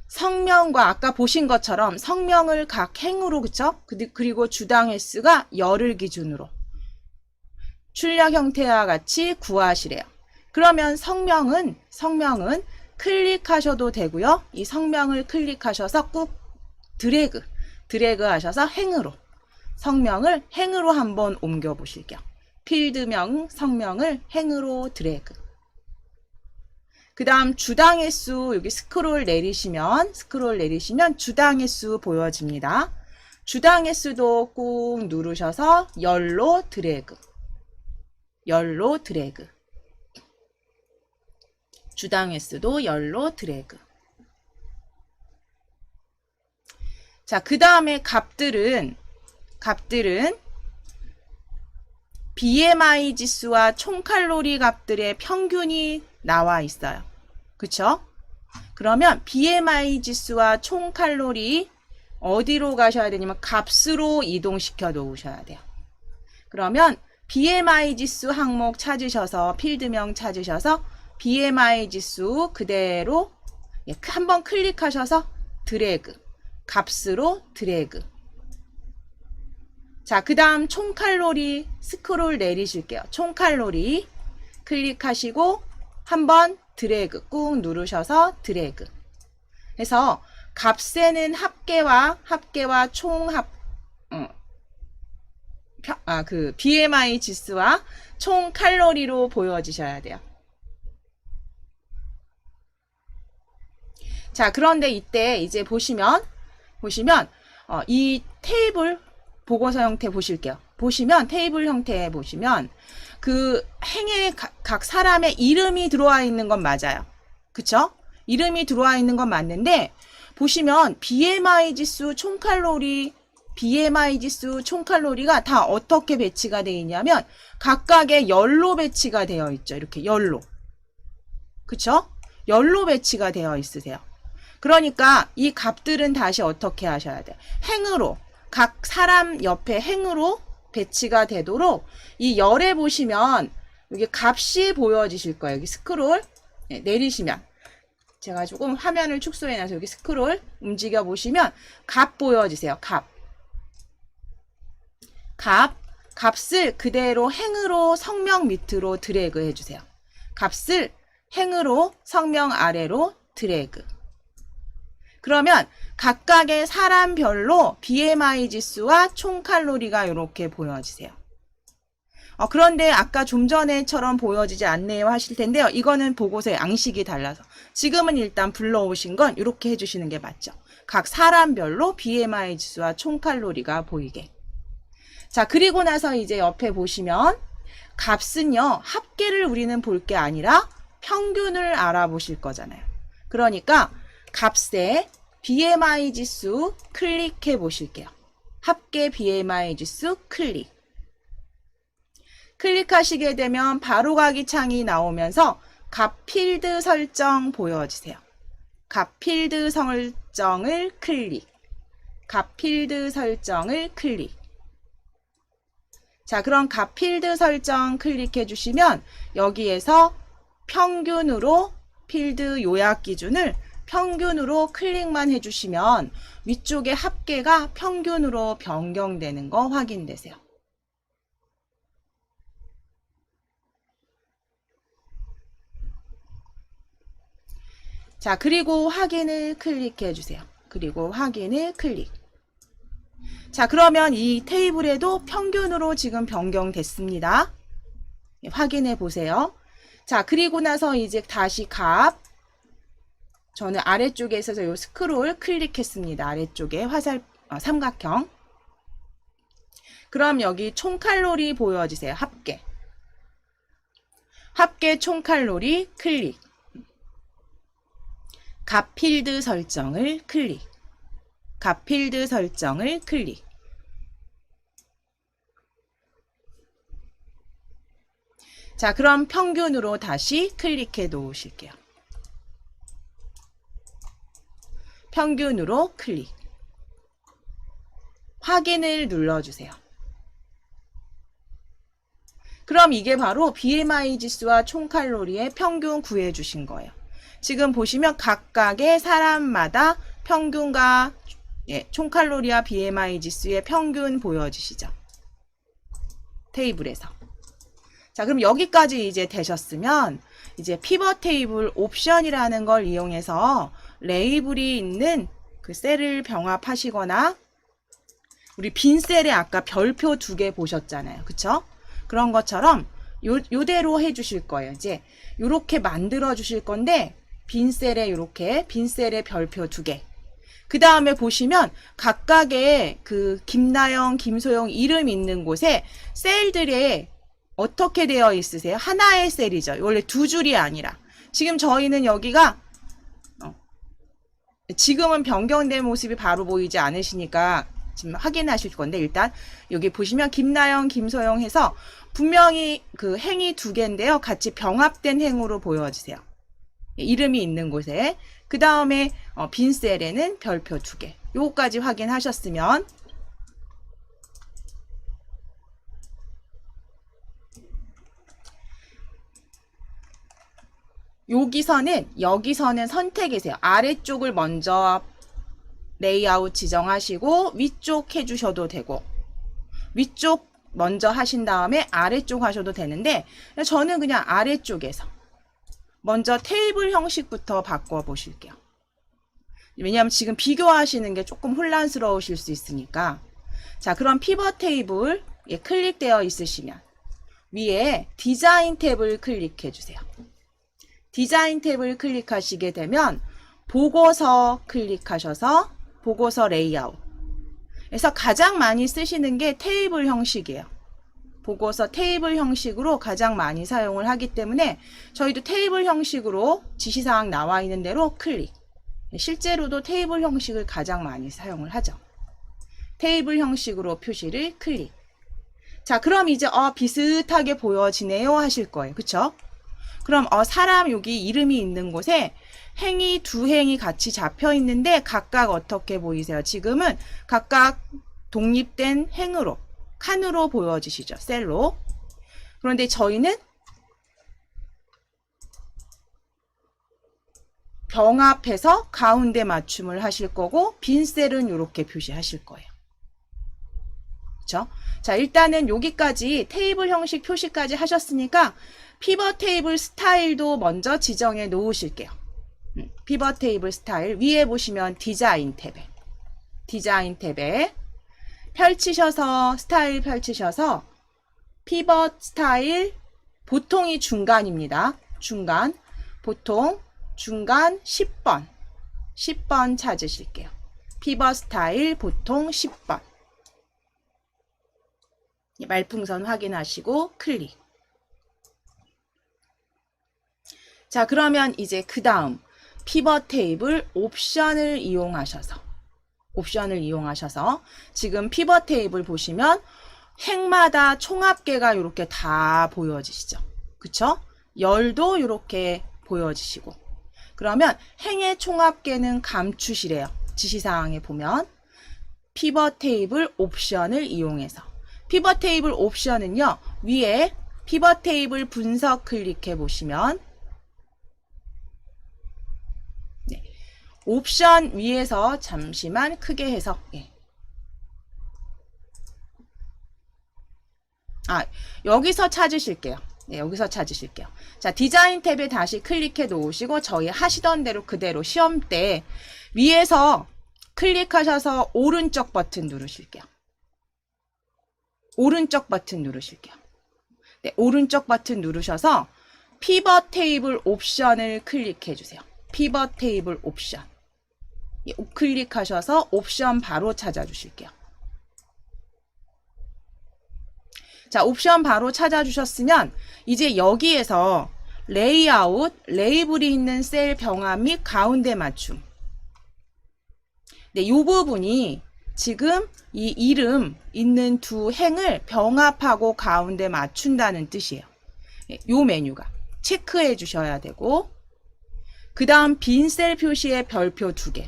성명과 아까 보신 것처럼 성명을 각 행으로 그쵸? 그리고 주당 횟수가 열을 기준으로 출력 형태와 같이 구하시래요. 그러면 성명은 클릭하셔도 되고요. 이 성명을 클릭하셔서 꾹 드래그 하셔서 행으로, 성명을 행으로 한번 옮겨 보실게요. 필드명 성명을 행으로 드래그. 그 다음 주당의 수, 여기 스크롤 내리시면 주당의 수 보여집니다. 주당의 수도 꾹 누르셔서 열로 드래그. 주당의 수도 열로 드래그. 자, 그 다음에 값들은 BMI 지수와 총칼로리 값들의 평균이 나와 있어요. 그쵸? 그러면 BMI 지수와 총칼로리 어디로 가셔야 되냐면 값으로 이동시켜 놓으셔야 돼요. 그러면 BMI 지수 항목 찾으셔서 필드명 찾으셔서 BMI 지수 그대로 한번 클릭하셔서 드래그, 값으로 드래그. 자, 그 다음 총칼로리 스크롤 내리실게요. 총칼로리 클릭하시고 한번 드래그 꾹 누르셔서 드래그 해서 값에는 합계와 총합 그 BMI 지수와 총 칼로리로 보여지셔야 돼요. 자, 그런데 이때 이제 보시면 이 테이블 보고서 형태 보실게요. 보시면 테이블 형태에 보시면 그 행에 각 사람의 이름이 들어와 있는 건 맞아요. 그쵸? 이름이 들어와 있는 건 맞는데 보시면 BMI 지수 총칼로리가 다 어떻게 배치가 되어 있냐면 각각의 열로 배치가 되어 있죠. 이렇게 열로. 그쵸? 열로 배치가 되어 있으세요. 그러니까 이 값들은 다시 어떻게 하셔야 돼요? 행으로, 각 사람 옆에 행으로 배치가 되도록 이 열에 보시면 여기 값이 보여지실 거예요. 여기 스크롤 내리시면 제가 조금 화면을 축소해놔서 여기 스크롤 움직여 보시면 값 보여지세요. 값을 그대로 행으로 성명 밑으로 드래그 해주세요. 값을 행으로 성명 아래로 드래그. 그러면 각각의 사람별로 BMI 지수와 총칼로리가 이렇게 보여지세요. 그런데 아까 좀 전에처럼 보여지지 않네요 하실 텐데요. 이거는 보고서의 양식이 달라서 지금은 일단 불러오신 건 이렇게 해주시는 게 맞죠. 각 사람별로 BMI 지수와 총칼로리가 보이게. 자, 그리고 나서 이제 옆에 보시면 값은요. 합계를 우리는 볼 게 아니라 평균을 알아보실 거잖아요. 그러니까 값에 BMI 지수 클릭해 보실게요. 합계 BMI 지수 클릭하시게 되면 바로 가기 창이 나오면서 값 필드 설정 보여지세요. 값 필드 설정을 클릭. 자, 그럼 값 필드 설정 클릭해 주시면 여기에서 평균으로 필드 요약 기준을 평균으로 클릭만 해주시면 위쪽에 합계가 평균으로 변경되는 거 확인되세요. 자, 그리고 확인을 클릭해 주세요. 자, 그러면 이 테이블에도 평균으로 지금 변경됐습니다. 확인해 보세요. 자, 그리고 나서 이제 다시 저는 아래쪽에 있어서 요 스크롤 클릭했습니다. 아래쪽에 삼각형. 그럼 여기 총칼로리 보여지세요. 합계 총칼로리 클릭. 값 필드 설정을 클릭. 자, 그럼 평균으로 다시 클릭해 놓으실게요. 평균으로 클릭. 확인을 눌러주세요. 그럼 이게 바로 BMI 지수와 총칼로리의 평균 구해주신 거예요. 지금 보시면 각각의 사람마다 평균과 총칼로리와 BMI 지수의 평균 보여지시죠? 테이블에서. 자, 그럼 여기까지 이제 되셨으면 이제 피벗 테이블 옵션이라는 걸 이용해서 레이블이 있는 그 셀을 병합하시거나, 우리 빈 셀에 아까 별표 2개 보셨잖아요. 그쵸? 그런 것처럼 요대로 해주실 거예요. 이제 요렇게 만들어 주실 건데, 빈 셀에 요렇게, 빈 셀에 별표 2개. 그 다음에 보시면 각각의 그 김나영, 김소영 이름 있는 곳에 셀들에 어떻게 되어 있으세요? 하나의 셀이죠. 원래 2줄이 아니라. 지금 저희는 여기가 지금은 변경된 모습이 바로 보이지 않으시니까 지금 확인하실 건데, 일단 여기 보시면 김나영, 김소영 해서 분명히 그 행이 2개인데요. 같이 병합된 행으로 보여주세요. 이름이 있는 곳에. 그 다음에 빈 셀에는 별표 2개. 요거까지 확인하셨으면 여기서는 선택이세요. 아래쪽을 먼저 레이아웃 지정하시고 위쪽 해주셔도 되고, 위쪽 먼저 하신 다음에 아래쪽 하셔도 되는데, 저는 그냥 아래쪽에서 먼저 테이블 형식부터 바꿔 보실게요. 왜냐하면 지금 비교하시는 게 조금 혼란스러우실 수 있으니까. 자, 그럼 피벗 테이블 클릭되어 있으시면 위에 디자인 탭을 클릭해 주세요. 디자인 탭을 클릭하시게 되면 보고서 클릭하셔서 보고서 레이아웃. 그래서 가장 많이 쓰시는 게 테이블 형식이에요. 보고서 테이블 형식으로 가장 많이 사용을 하기 때문에 저희도 테이블 형식으로 지시사항 나와 있는 대로 클릭. 실제로도 테이블 형식을 가장 많이 사용을 하죠. 테이블 형식으로 표시를 클릭. 자, 그럼 이제 비슷하게 보여지네요 하실 거예요. 그쵸? 그럼 사람 여기 이름이 있는 곳에 행이 2행이 같이 잡혀 있는데 각각 어떻게 보이세요? 지금은 각각 독립된 행으로, 칸으로 보여지시죠. 셀로. 그런데 저희는 병합해서 가운데 맞춤을 하실 거고, 빈 셀은 이렇게 표시하실 거예요. 그쵸? 자, 일단은 여기까지 테이블 형식 표시까지 하셨으니까 피벗 테이블 스타일도 먼저 지정해 놓으실게요. 피벗 테이블 스타일 위에 보시면 디자인 탭에 펼치셔서 스타일 펼치셔서 피벗 스타일 보통이 중간입니다. 중간 보통 중간 10번 찾으실게요. 피벗 스타일 보통 10번. 말풍선 확인하시고 클릭. 자, 그러면 이제 그 다음 피벗 테이블 옵션을 이용하셔서 지금 피벗 테이블 보시면 행마다 총합계가 이렇게 다 보여지시죠. 그쵸? 열도 이렇게 보여지시고, 그러면 행의 총합계는 감추시래요. 지시사항에 보면 피벗 테이블 옵션을 이용해서, 피벗 테이블 옵션은요, 위에 피벗 테이블 분석 클릭해 보시면 옵션 위에서 잠시만 크게 해서 여기서 찾으실게요. 여기서 찾으실게요. 자, 디자인 탭에 다시 클릭해 놓으시고 저희 하시던 대로 그대로 시험 때 위에서 클릭하셔서 오른쪽 버튼 누르실게요. 오른쪽 버튼 누르실게요. 네, 오른쪽 버튼 누르셔서 피벗 테이블 옵션을 클릭해 주세요. 피벗 테이블 옵션. 클릭하셔서 옵션 바로 찾아주실게요. 자, 옵션 바로 찾아주셨으면 이제 여기에서 레이아웃, 레이블이 있는 셀 병합 및 가운데 맞춤. 네, 이 부분이 지금 이 이름 있는 2행을 병합하고 가운데 맞춘다는 뜻이에요. 이 메뉴가 체크해 주셔야 되고, 그 다음 빈 셀 표시에 별표 2개.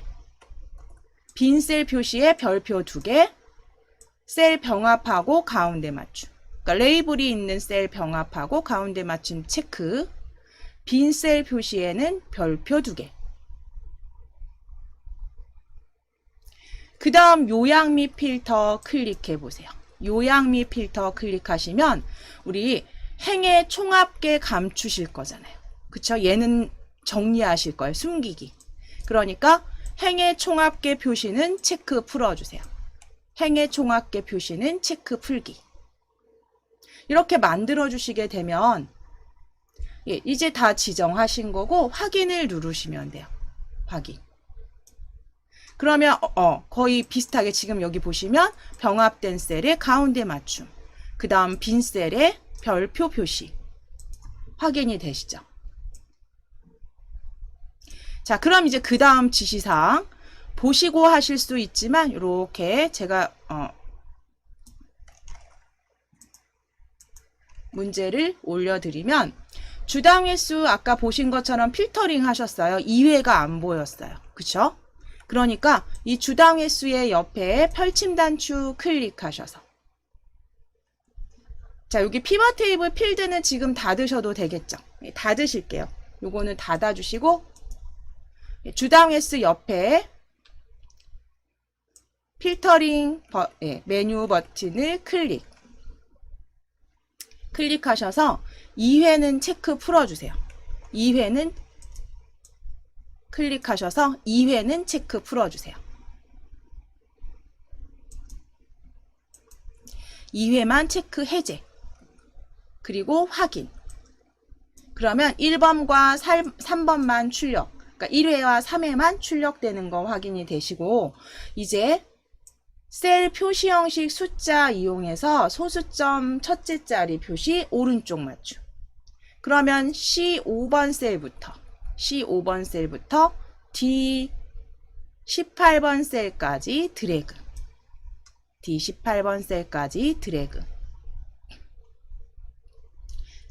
빈 셀 표시에 별표 2개. 셀 병합하고 가운데 맞춤. 그러니까 레이블이 있는 셀 병합하고 가운데 맞춤 체크. 빈 셀 표시에는 별표 2개. 그 다음 요약 및 필터 클릭해 보세요. 요약 및 필터 클릭하시면 우리 행의 총합계 감추실 거잖아요. 그쵸? 얘는 정리하실 거예요. 숨기기. 그러니까 행의 총합계 표시는 체크 풀어주세요. 행의 총합계 표시는 체크 풀기. 이렇게 만들어 주시게 되면 예, 이제 다 지정하신 거고 확인을 누르시면 돼요. 확인. 그러면 거의 비슷하게 지금 여기 보시면 병합된 셀의 가운데 맞춤, 그 다음 빈 셀의 별표 표시 확인이 되시죠. 자, 그럼 이제 그 다음 지시사항 보시고 하실 수 있지만 이렇게 제가 문제를 올려드리면 주당 횟수 아까 보신 것처럼 필터링 하셨어요. 2회가 안 보였어요. 그쵸? 그러니까 이 주당 횟수의 옆에 펼침 단추 클릭하셔서 자, 여기 피벗 테이블 필드는 지금 닫으셔도 되겠죠. 네, 닫으실게요. 요거는 닫아주시고 주당 횟수 옆에 필터링 메뉴 버튼을 클릭하셔서 2회는 체크 풀어주세요. 2회는 클릭하셔서 2회는 체크 풀어주세요. 2회만 체크 해제. 그리고 확인. 그러면 1번과 3번만 출력. 그러니까 1회와 3회만 출력되는 거 확인이 되시고 이제 셀 표시 형식 숫자 이용해서 소수점 첫째 자리 표시 오른쪽 맞춤. 그러면 C5번 셀부터 D18번 셀까지 드래그. D18번 셀까지 드래그.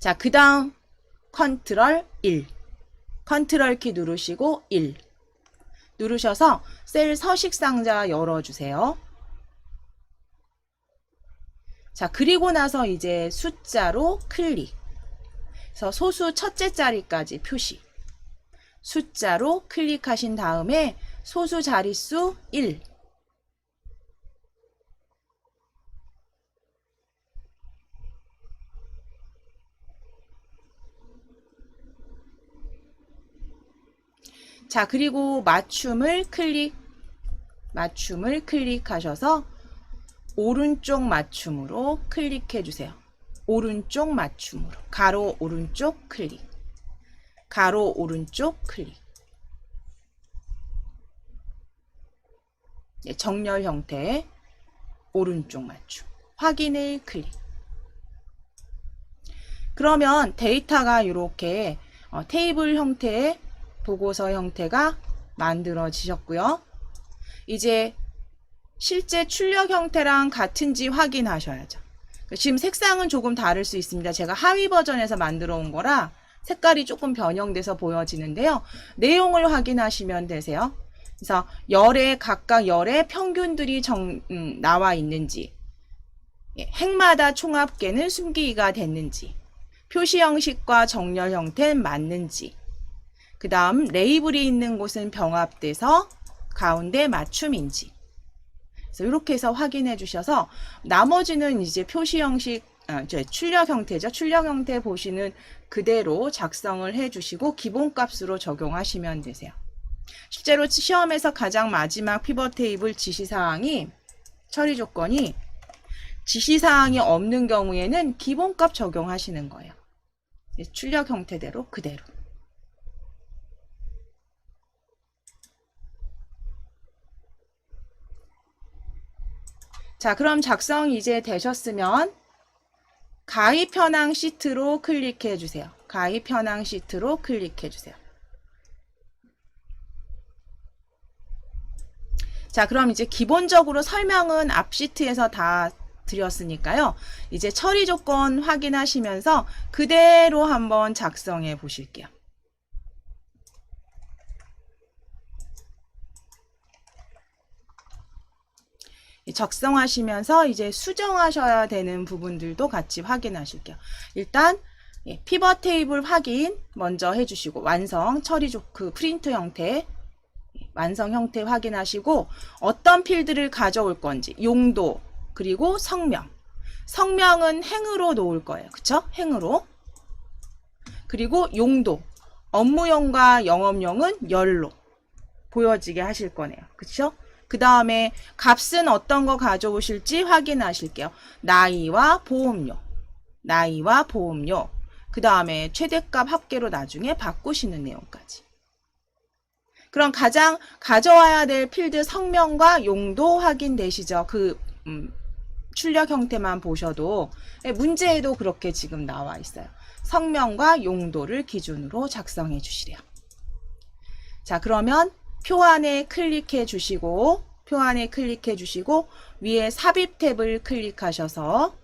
자, 그 다음 컨트롤 1. 컨트롤 키 누르시고 1. 누르셔서 셀 서식 상자 열어주세요. 자, 그리고 나서 이제 숫자로 클릭. 그래서 소수 첫째 자리까지 표시. 숫자로 클릭하신 다음에 소수 자릿수 1. 자, 그리고 맞춤을 클릭하셔서 오른쪽 맞춤으로 클릭해 주세요. 오른쪽 맞춤으로. 가로 오른쪽 클릭. 가로 오른쪽 클릭. 네, 정렬 형태 오른쪽 맞춤. 확인을 클릭. 그러면 데이터가 이렇게 테이블 형태의 보고서 형태가 만들어지셨고요. 이제 실제 출력 형태랑 같은지 확인하셔야죠. 지금 색상은 조금 다를 수 있습니다. 제가 하위 버전에서 만들어 온 거라 색깔이 조금 변형돼서 보여지는데요. 내용을 확인하시면 되세요. 그래서 각각 열의 평균들이 나와 있는지, 행마다 총합계는 숨기기가 됐는지, 표시 형식과 정렬 형태는 맞는지, 그 다음 레이블이 있는 곳은 병합돼서 가운데 맞춤인지. 그래서 이렇게 해서 확인해 주셔서 나머지는 이제 표시 형식, 출력 형태죠. 출력 형태 보시는 그대로 작성을 해 주시고 기본값으로 적용하시면 되세요. 실제로 시험에서 가장 마지막 피벗 테이블 지시사항이 처리 조건이 지시사항이 없는 경우에는 기본값 적용하시는 거예요. 출력 형태대로 그대로. 자, 그럼 작성이 이제 되셨으면 가입 현황 시트로 클릭해 주세요. 가입 현황 시트로 클릭해 주세요. 자, 그럼 이제 기본적으로 설명은 앞 시트에서 다 드렸으니까요. 이제 처리 조건 확인하시면서 그대로 한번 작성해 보실게요. 작성하시면서 이제 수정하셔야 되는 부분들도 같이 확인하실게요. 일단 피벗 테이블 확인 먼저 해주시고 완성 처리 그 프린트 형태 완성 형태 확인하시고 어떤 필드를 가져올 건지 용도 그리고 성명은 행으로 놓을 거예요. 그쵸? 행으로. 그리고 용도 업무용과 영업용은 열로 보여지게 하실 거네요. 그쵸? 그 다음에 값은 어떤 거 가져오실지 확인하실게요. 나이와 보험료. 나이와 보험료. 그 다음에 최대값 합계로 나중에 바꾸시는 내용까지. 그럼 가장 가져와야 될 필드 성명과 용도 확인되시죠? 출력 형태만 보셔도 문제에도 그렇게 지금 나와 있어요. 성명과 용도를 기준으로 작성해 주시래요. 자, 그러면 표 안에 클릭해 주시고 위에 삽입 탭을 클릭하셔서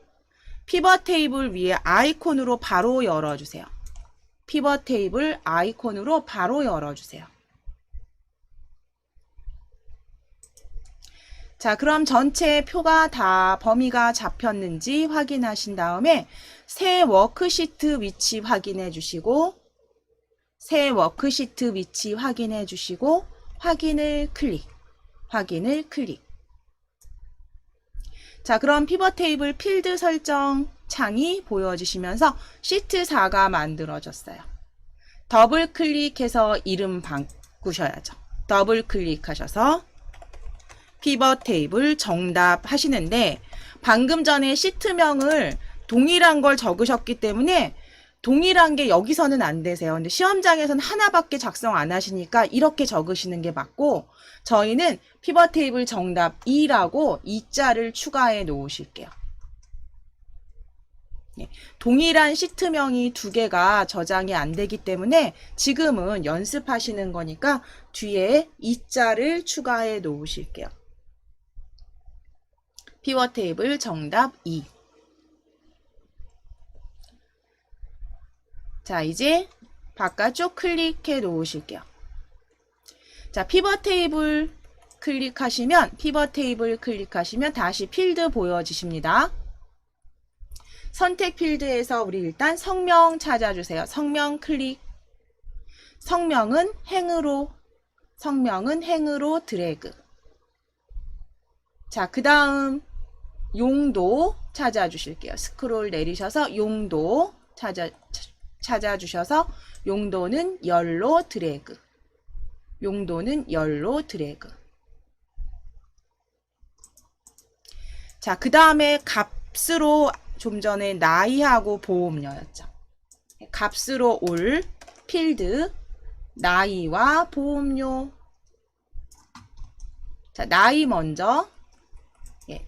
피벗 테이블 위에 아이콘으로 바로 열어주세요. 피벗 테이블 아이콘으로 바로 열어주세요. 자, 그럼 전체 표가 다 범위가 잡혔는지 확인하신 다음에 새 워크시트 위치 확인해 주시고 확인을 클릭. 자, 그럼 피벗 테이블 필드 설정 창이 보여지시면서 시트 4가 만들어졌어요. 더블 클릭해서 이름 바꾸셔야죠. 더블 클릭하셔서 피벗 테이블 정답 하시는데 방금 전에 시트명을 동일한 걸 적으셨기 때문에 동일한 게 여기서는 안 되세요. 근데 시험장에서는 하나밖에 작성 안 하시니까 이렇게 적으시는 게 맞고 저희는 피벗 테이블 정답 2라고 2자를 추가해 놓으실게요. 네, 동일한 시트명이 두 개가 저장이 안 되기 때문에 지금은 연습하시는 거니까 뒤에 2자를 추가해 놓으실게요. 피벗 테이블 정답 2. 자, 이제 바깥쪽 클릭해 놓으실게요. 자, 피벗 테이블 클릭하시면 다시 필드 보여지십니다. 선택 필드에서 우리 일단 성명 찾아주세요. 성명 클릭. 성명은 행으로 드래그. 자, 그 다음 용도 찾아주실게요. 스크롤 내리셔서 용도 찾아주셔서 용도는 열로 드래그. 자, 그 다음에 값으로 좀 전에 나이하고 보험료였죠. 값으로 올 필드 나이와 보험료. 자, 나이 먼저.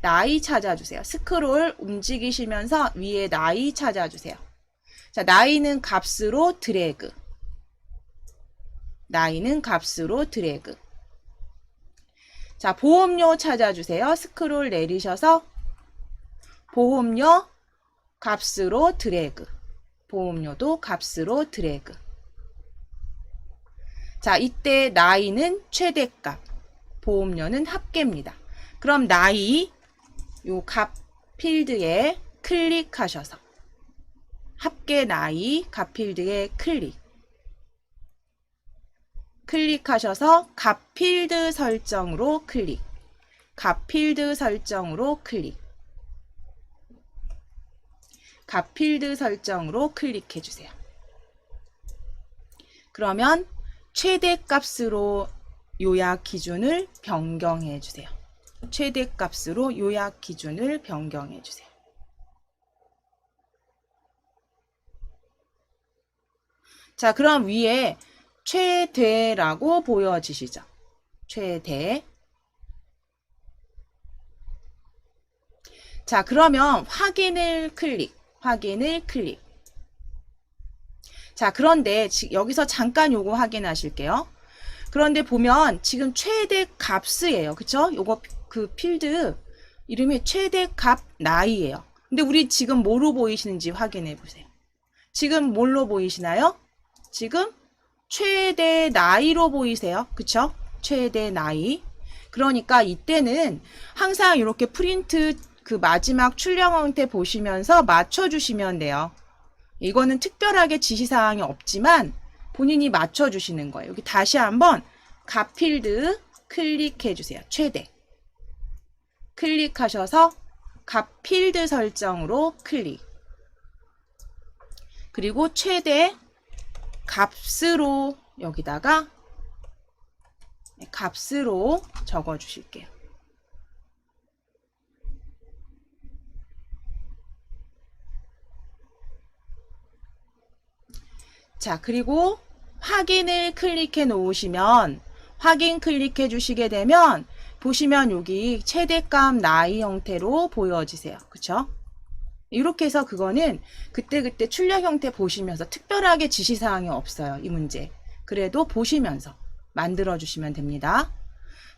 나이 찾아주세요. 스크롤 움직이시면서 위에 나이 찾아주세요. 자, 나이는 값으로 드래그. 자, 보험료 찾아주세요. 스크롤 내리셔서 보험료 값으로 드래그. 보험료도 값으로 드래그. 자, 이때 나이는 최대값, 보험료는 합계입니다. 그럼 나이 요 값 필드에 클릭하셔서 합계 나이 값 필드에 클릭하셔서 값 필드 설정으로 클릭. 값 필드 설정으로 클릭해 주세요. 그러면 최대값으로 요약 기준을 변경해 주세요. 자, 그럼 위에 최대라고 보여지시죠? 최대. 자, 그러면 확인을 클릭. 자, 그런데 여기서 잠깐 요거 확인하실게요. 그런데 보면 지금 최대 값이에요. 그쵸? 요거 그 필드 이름이 최대 값 나이예요. 근데 우리 지금 뭐로 보이시는지 확인해 보세요. 지금 뭘로 보이시나요? 지금 최대 나이로 보이세요. 그쵸? 최대 나이. 그러니까 이때는 항상 이렇게 프린트 그 마지막 출력 형태 보시면서 맞춰주시면 돼요. 이거는 특별하게 지시사항이 없지만 본인이 맞춰주시는 거예요. 여기 다시 한번 값 필드 클릭해 주세요. 최대. 클릭하셔서 값 필드 설정으로 클릭. 그리고 최대 값으로 여기다가 값으로 적어 주실게요. 자, 그리고 확인을 클릭해 놓으시면 확인 클릭해 주시게 되면 보시면 여기 최대값 나이 형태로 보여지세요. 그쵸? 이렇게 해서 그거는 그때그때 출력 형태 보시면서 특별하게 지시사항이 없어요. 이 문제. 그래도 보시면서 만들어 주시면 됩니다.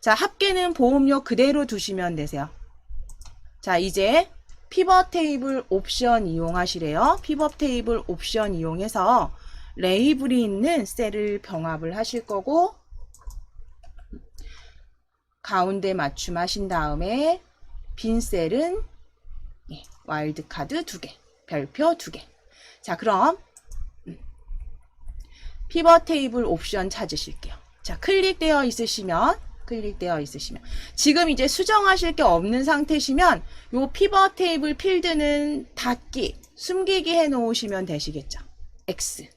자, 합계는 보험료 그대로 두시면 되세요. 자, 이제 피벗 테이블 옵션 이용하시래요. 피벗 테이블 옵션 이용해서 레이블이 있는 셀을 병합을 하실 거고 가운데 맞춤하신 다음에 빈 셀은 와일드카드 2개, 별표 2개. 자, 그럼 피벗 테이블 옵션 찾으실게요. 자, 클릭되어 있으시면 지금 이제 수정하실 게 없는 상태시면 요 피벗 테이블 필드는 닫기, 숨기기 해 놓으시면 되시겠죠. X.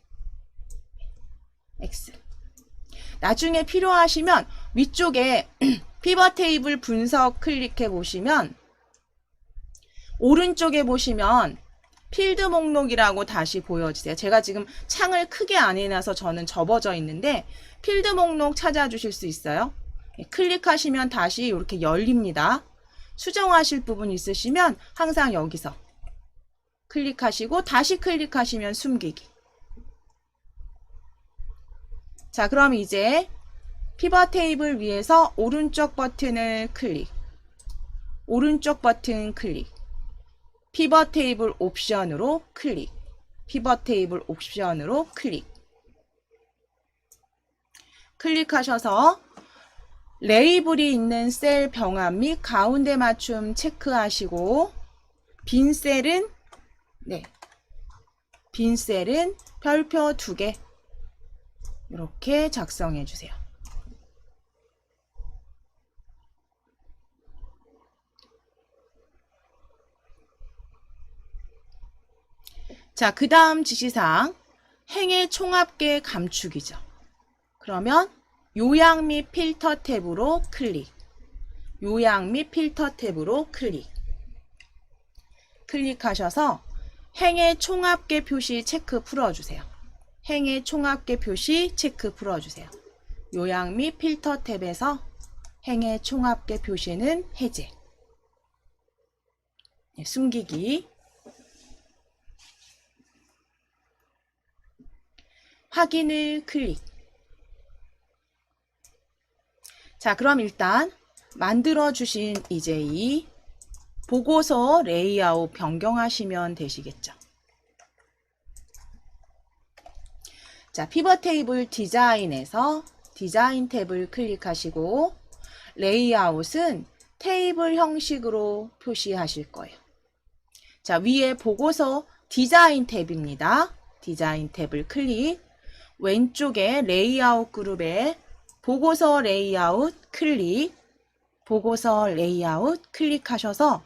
나중에 필요하시면 위쪽에 피벗 테이블 분석 클릭해 보시면 오른쪽에 보시면 필드 목록이라고 다시 보여주세요. 제가 지금 창을 크게 안 해놔서 저는 접어져 있는데 필드 목록 찾아주실 수 있어요. 클릭하시면 다시 이렇게 열립니다. 수정하실 부분 있으시면 항상 여기서 클릭하시고 다시 클릭하시면 숨기기. 자, 그럼 이제 피벗 테이블 위에서 오른쪽 버튼을 클릭, 오른쪽 버튼 클릭, 피벗 테이블 옵션으로 클릭, 피벗 테이블 옵션으로 클릭. 클릭하셔서 레이블이 있는 셀 병합 및 가운데 맞춤 체크하시고 빈 셀은 별표 2개 이렇게 작성해 주세요. 자, 그 다음 지시사항 행의 총합계 감축이죠. 그러면 요약 및 필터 탭으로 클릭, 요약 및 필터 탭으로 클릭. 클릭하셔서 행의 총합계 표시 체크 풀어주세요. 행의 총합계 표시 체크 풀어주세요. 요약 및 필터 탭에서 행의 총합계 표시는 해제. 숨기기. 확인을 클릭. 자, 그럼 일단 만들어 주신 이제 이 보고서 레이아웃 변경하시면 되시겠죠. 자, 피벗 테이블 디자인에서 디자인 탭을 클릭하시고 레이아웃은 테이블 형식으로 표시하실 거예요. 자, 위에 보고서 디자인 탭입니다. 디자인 탭을 클릭. 왼쪽에 레이아웃 그룹에 보고서 레이아웃 클릭. 보고서 레이아웃 클릭하셔서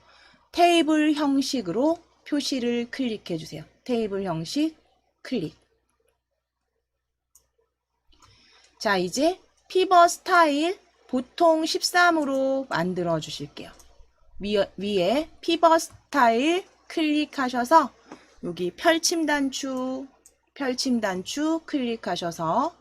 테이블 형식으로 표시를 클릭해 주세요. 테이블 형식 클릭. 자, 이제 피벗 스타일 보통 13으로 만들어 주실게요. 위에 피벗 스타일 클릭하셔서 여기 펼침 단추 클릭하셔서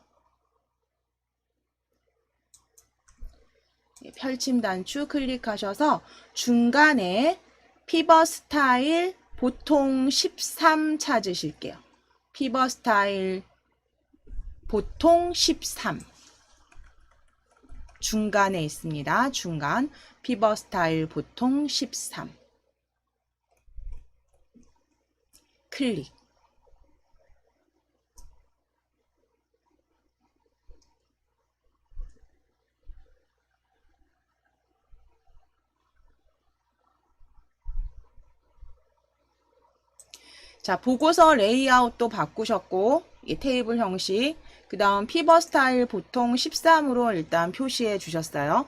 펼침 단추 클릭하셔서 중간에 피벗 스타일 보통 13 찾으실게요. 피벗 스타일 보통 13 중간에 있습니다. 중간 피벗 스타일 보통 13 클릭. 자, 보고서 레이아웃도 바꾸셨고 이 테이블 형식 그 다음 피벗 스타일 보통 13으로 일단 표시해 주셨어요.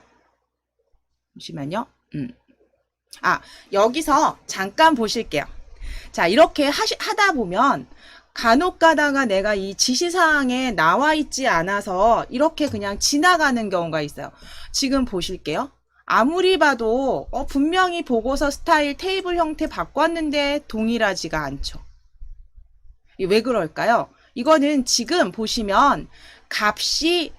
잠시만요. 여기서 잠깐 보실게요. 자, 이렇게 하다 보면 간혹 가다가 내가 이 지시사항에 나와 있지 않아서 이렇게 그냥 지나가는 경우가 있어요. 지금 보실게요. 아무리 봐도 분명히 보고서 스타일 테이블 형태 바꿨는데 동일하지가 않죠. 왜 그럴까요? 이거는 지금 보시면 값이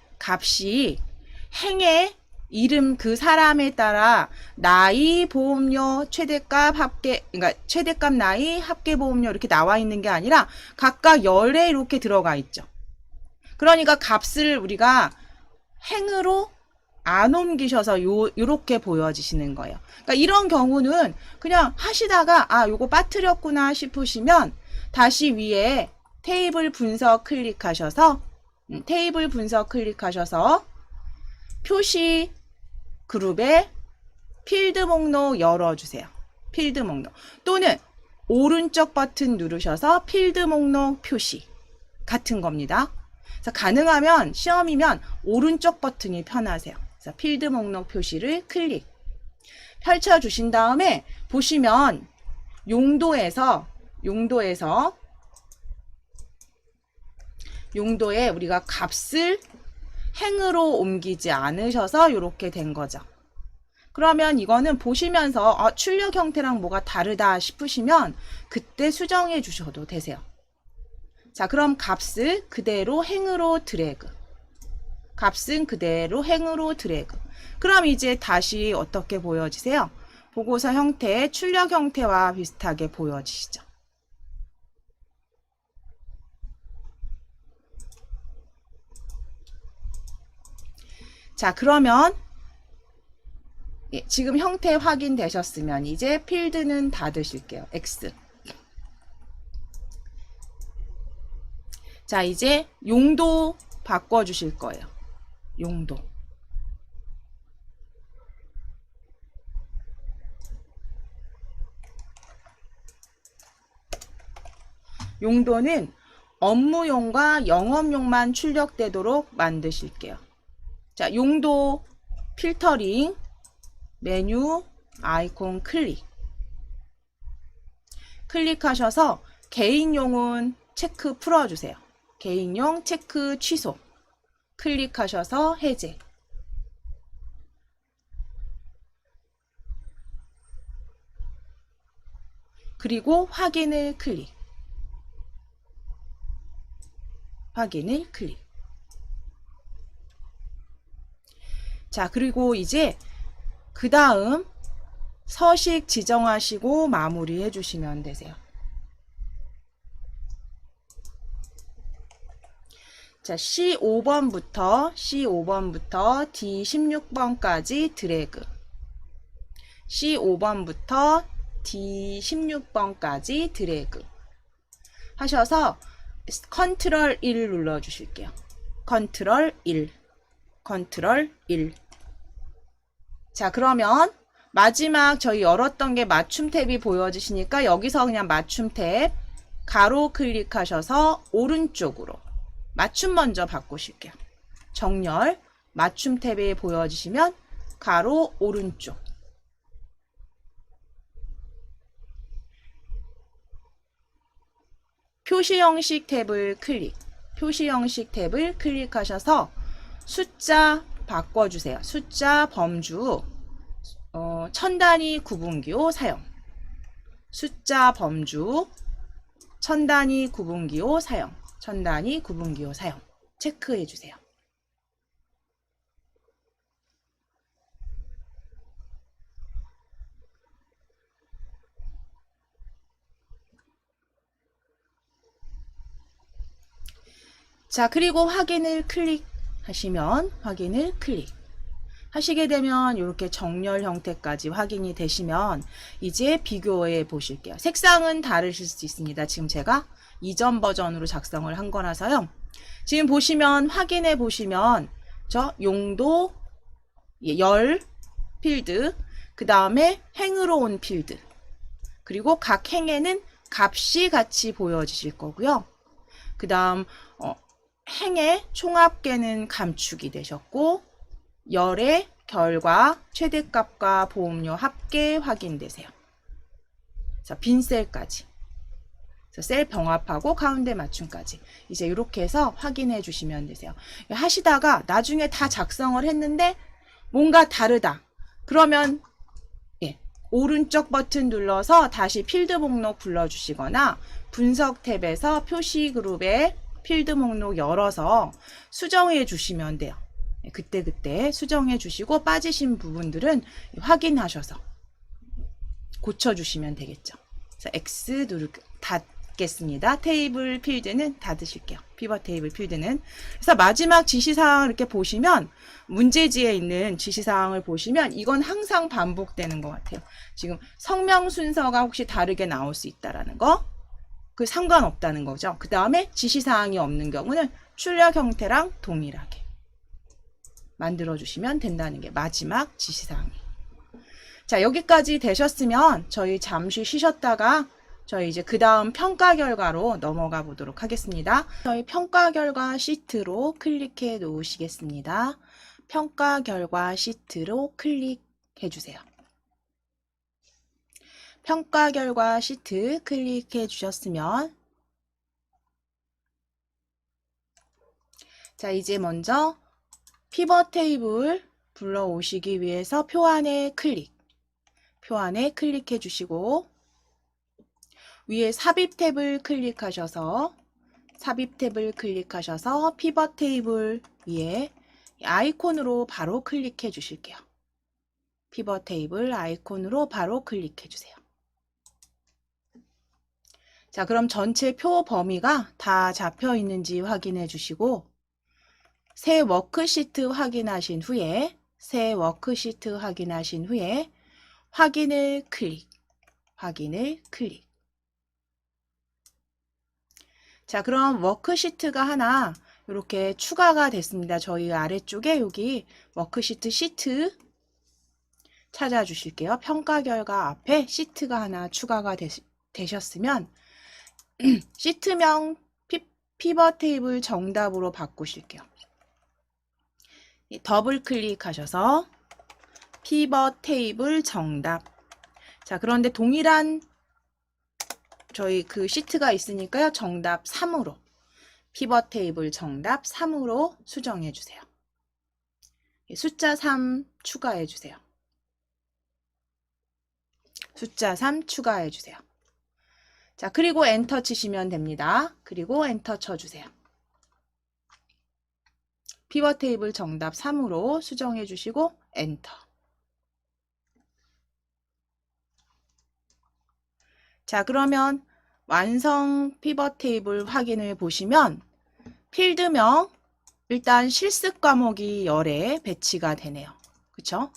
행의 이름 그 사람에 따라 나이, 보험료, 최대값, 합계, 그러니까 최대값, 나이, 합계 보험료 이렇게 나와 있는 게 아니라 각각 열에 이렇게 들어가 있죠. 그러니까 값을 우리가 행으로 안 옮기셔서 요렇게 보여지시는 거예요. 그러니까 이런 경우는 그냥 하시다가 요거 빠뜨렸구나 싶으시면 다시 위에 테이블 분석 클릭하셔서 표시 그룹에 필드 목록 열어주세요. 필드 목록 또는 오른쪽 버튼 누르셔서 필드 목록 표시 같은 겁니다. 그래서 가능하면 시험이면 오른쪽 버튼이 편하세요. 그래서 필드 목록 표시를 클릭 펼쳐주신 다음에 보시면 용도에 우리가 값을 행으로 옮기지 않으셔서 이렇게 된 거죠. 그러면 이거는 보시면서 출력 형태랑 뭐가 다르다 싶으시면 그때 수정해 주셔도 되세요. 자, 그럼 값을 그대로 행으로 드래그. 그럼 이제 다시 어떻게 보여지세요? 보고서 형태, 출력 형태와 비슷하게 보여지시죠. 자, 그러면 지금 형태 확인되셨으면 이제 필드는 닫으실게요. X. 자, 이제 용도 바꿔주실 거예요. 용도는 업무용과 영업용만 출력되도록 만드실게요. 자, 용도 필터링 메뉴 아이콘 클릭하셔서 개인용은 체크 풀어주세요. 개인용 체크 취소 클릭하셔서 해제. 그리고 확인을 클릭. 자, 그리고 이제 그 다음 서식 지정하시고 마무리해 주시면 되세요. 자, C5번부터 D16번까지 드래그. C5번부터 D16번까지 드래그. 하셔서 컨트롤 1 눌러 주실게요. 컨트롤 1. 자, 그러면 마지막 저희 열었던 게 맞춤 탭이 보여지시니까 여기서 그냥 맞춤 탭 가로 클릭하셔서 오른쪽으로 맞춤 먼저 바꾸실게요. 정렬 맞춤 탭이 보여지시면 가로 오른쪽. 표시 형식 탭을 클릭하셔서 숫자 바꿔주세요. 숫자 범주 천 단위 구분기호 사용. 숫자 범주 천 단위 구분기호 사용. 체크해 주세요. 자, 그리고 확인을 클릭하시면 하시게 되면 이렇게 정렬 형태까지 확인이 되시면 이제 비교해 보실게요. 색상은 다르실 수 있습니다. 지금 제가 이전 버전으로 작성을 한 거라서요. 지금 보시면 확인해 보시면 저 용도 열 필드, 그 다음에 행으로 온 필드, 그리고 각 행에는 값이 같이 보여지실 거고요. 그 다음 행의 총합계는 감축이 되셨고 열의 결과 최대값과 보험료 합계 확인되세요. 자, 빈셀까지. 그래서 셀 병합하고 가운데 맞춤까지 이제 이렇게 해서 확인해 주시면 되세요. 하시다가 나중에 다 작성을 했는데 뭔가 다르다. 그러면 오른쪽 버튼 눌러서 다시 필드 목록 불러주시거나 분석 탭에서 표시 그룹에 필드 목록 열어서 수정해 주시면 돼요. 그때 수정해 주시고 빠지신 부분들은 확인하셔서 고쳐주시면 되겠죠. 그래서 X 닫겠습니다. 테이블 필드는 닫으실게요. 피벗 테이블 필드는. 그래서 마지막 지시사항을 이렇게 보시면 문제지에 있는 지시사항을 보시면 이건 항상 반복되는 것 같아요. 지금 성명 순서가 혹시 다르게 나올 수 있다라는 거. 그 상관없다는 거죠. 그 다음에 지시사항이 없는 경우는 출력 형태랑 동일하게 만들어주시면 된다는 게 마지막 지시사항이에요. 자, 여기까지 되셨으면 저희 잠시 쉬셨다가 저희 이제 그 다음 평가 결과로 넘어가 보도록 하겠습니다. 저희 평가 결과 시트로 클릭해 놓으시겠습니다. 평가 결과 시트로 클릭해 주세요. 평가 결과 시트 클릭해 주셨으면 자, 이제 먼저 피벗 테이블 불러오시기 위해서 표 안에 클릭해 주시고 위에 삽입 탭을 클릭하셔서 피벗 테이블 위에 아이콘으로 바로 클릭해 주실게요. 피벗 테이블 아이콘으로 바로 클릭해 주세요. 자, 그럼 전체 표 범위가 다 잡혀 있는지 확인해 주시고 새 워크시트 확인하신 후에 확인을 클릭. 자, 그럼 워크시트가 하나 이렇게 추가가 됐습니다. 저희 아래쪽에 여기 워크시트 시트 찾아주실게요. 평가 결과 앞에 시트가 하나 추가가 되셨으면 시트명 피벗 테이블 정답으로 바꾸실게요. 더블 클릭하셔서 피벗 테이블 정답. 자, 그런데 동일한 저희 그 시트가 있으니까요. 정답 3으로 피벗 테이블 정답 3으로 수정해 주세요. 숫자 3 추가해 주세요. 숫자 3 추가해 주세요. 자, 그리고 엔터 치시면 됩니다. 그리고 엔터 쳐주세요. 피벗 테이블 정답 3으로 수정해 주시고 엔터. 자, 그러면 완성 피벗 테이블 확인을 보시면 필드명 일단 실습 과목이 열에 배치가 되네요. 그쵸?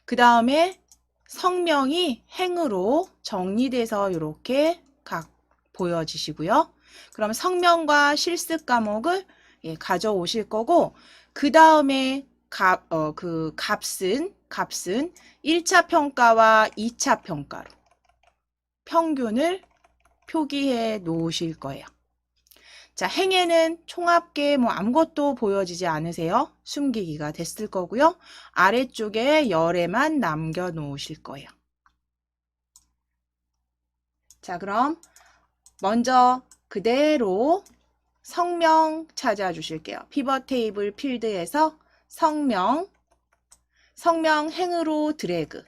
그 다음에 성명이 행으로 정리돼서 이렇게 각 보여지시고요. 그럼 성명과 실습 과목을 가져오실 거고 그 다음에 값은 1차 평가와 2차 평가로 평균을 표기해 놓으실 거예요. 자, 행에는 총합계 아무것도 보여지지 않으세요. 숨기기가 됐을 거고요. 아래쪽에 열에만 남겨 놓으실 거예요. 자, 그럼 먼저 그대로 성명 찾아주실게요. 피벗 테이블 필드에서 성명 행으로 드래그.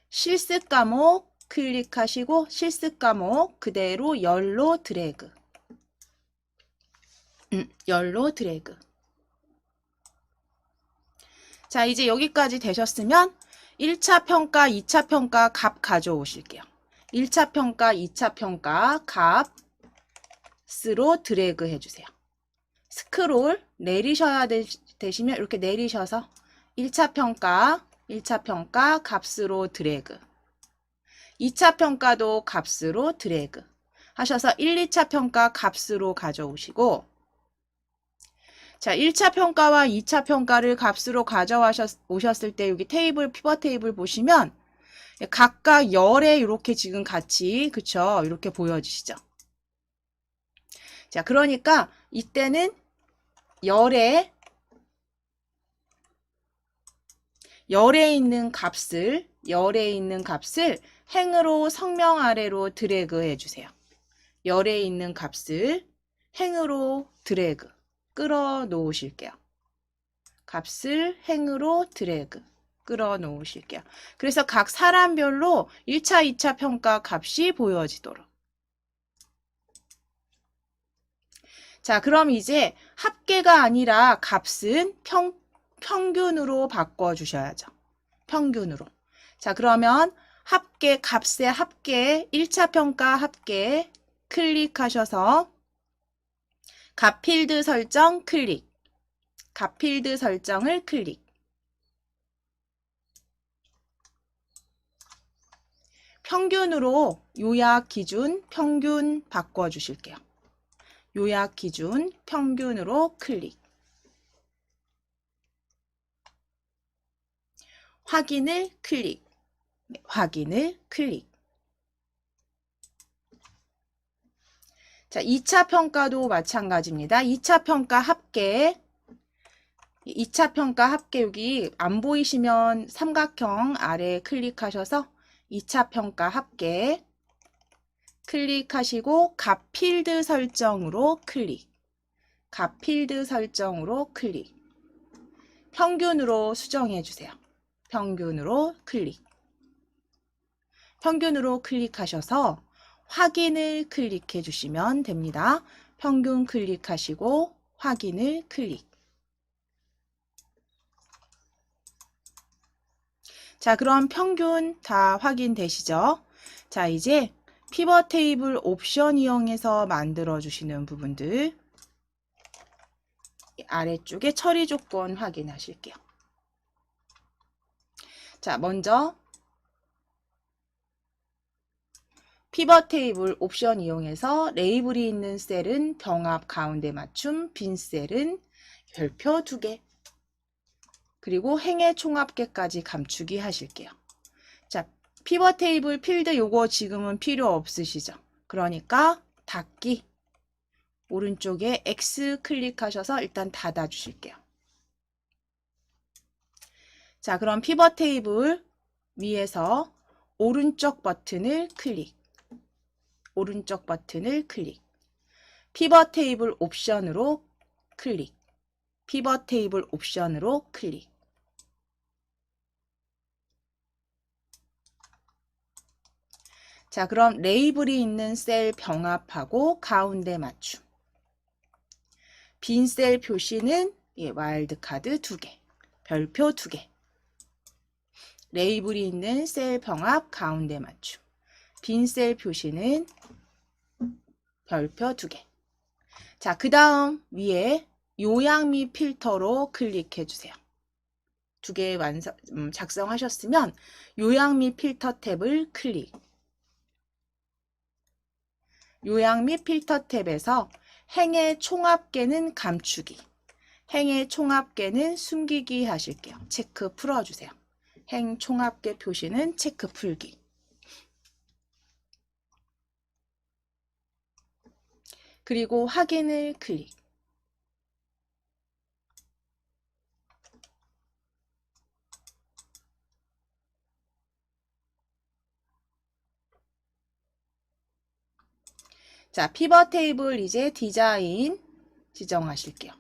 실습 과목 클릭하시고 실습 과목 그대로 열로 드래그. 자, 이제 여기까지 되셨으면 1차 평가, 2차 평가 값 가져오실게요. 1차 평가, 2차 평가 값으로 드래그 해주세요. 스크롤 내리셔야 되시면 이렇게 내리셔서 1차 평가 값으로 드래그. 2차 평가도 값으로 드래그 하셔서 1, 2차 평가 값으로 가져오시고 자, 1차 평가와 2차 평가를 값으로 가져오셨을 때 여기 테이블, 피벗 테이블 보시면 각각 열에 이렇게 지금 같이 그쵸? 이렇게 보여지시죠? 자, 그러니까 이때는 열에 열에 있는 값을 행으로 성명 아래로 드래그 해주세요. 열에 있는 값을 행으로 드래그 끌어 놓으실게요. 값을 행으로 드래그 끌어 놓으실게요. 그래서 각 사람별로 1차, 2차 평가 값이 보여지도록. 자, 그럼 이제 합계가 아니라 값은 평균으로 바꿔주셔야죠. 평균으로. 자, 그러면 합계, 값의 합계, 1차 평가 합계 클릭하셔서 값 필드 설정 클릭. 값 필드 설정을 클릭. 평균으로 요약 기준 평균 바꿔주실게요. 요약 기준 평균으로 클릭. 확인을 클릭. 네, 확인을 클릭. 자, 2차 평가도 마찬가지입니다. 2차 평가 합계. 2차 평가 합계 여기 안 보이시면 삼각형 아래 클릭하셔서 2차 평가 합계 클릭하시고 값 필드 설정으로 클릭. 값 필드 설정으로 클릭. 평균으로 수정해 주세요. 평균으로 클릭. 평균으로 클릭하셔서 확인을 클릭해 주시면 됩니다. 평균 클릭하시고 확인을 클릭. 자, 그럼 평균 다 확인되시죠? 자, 이제 피벗 테이블 옵션 이용해서 만들어 주시는 부분들 아래쪽에 처리 조건 확인하실게요. 자, 먼저 피벗 테이블 옵션 이용해서 레이블이 있는 셀은 병합 가운데 맞춤, 빈 셀은 별표 2개, 그리고 행의 총합계까지 감추기 하실게요. 자, 피벗 테이블 필드 요거 지금은 필요 없으시죠? 그러니까 닫기. 오른쪽에 X 클릭하셔서 일단 닫아 주실게요. 자, 그럼 피벗 테이블 위에서 오른쪽 버튼을 클릭. 오른쪽 버튼을 클릭. 피벗 테이블 옵션으로 클릭. 피벗 테이블 옵션으로 클릭. 자, 그럼 레이블이 있는 셀 병합하고 가운데 맞춤. 빈 셀 표시는 와일드카드 2개, 별표 2개. 레이블이 있는 셀 병합 가운데 맞춤. 빈 셀 표시는 별표 2개. 자, 그 다음 위에 요약 및 필터로 클릭해 주세요. 2개 작성하셨으면 요약 및 필터 탭을 클릭. 요약 및 필터 탭에서 행의 총합계는 감추기, 행의 총합계는 숨기기 하실게요. 체크 풀어주세요. 행 총합계 표시는 체크 풀기. 그리고 확인을 클릭. 자, 피벗 테이블 이제 디자인 지정하실게요.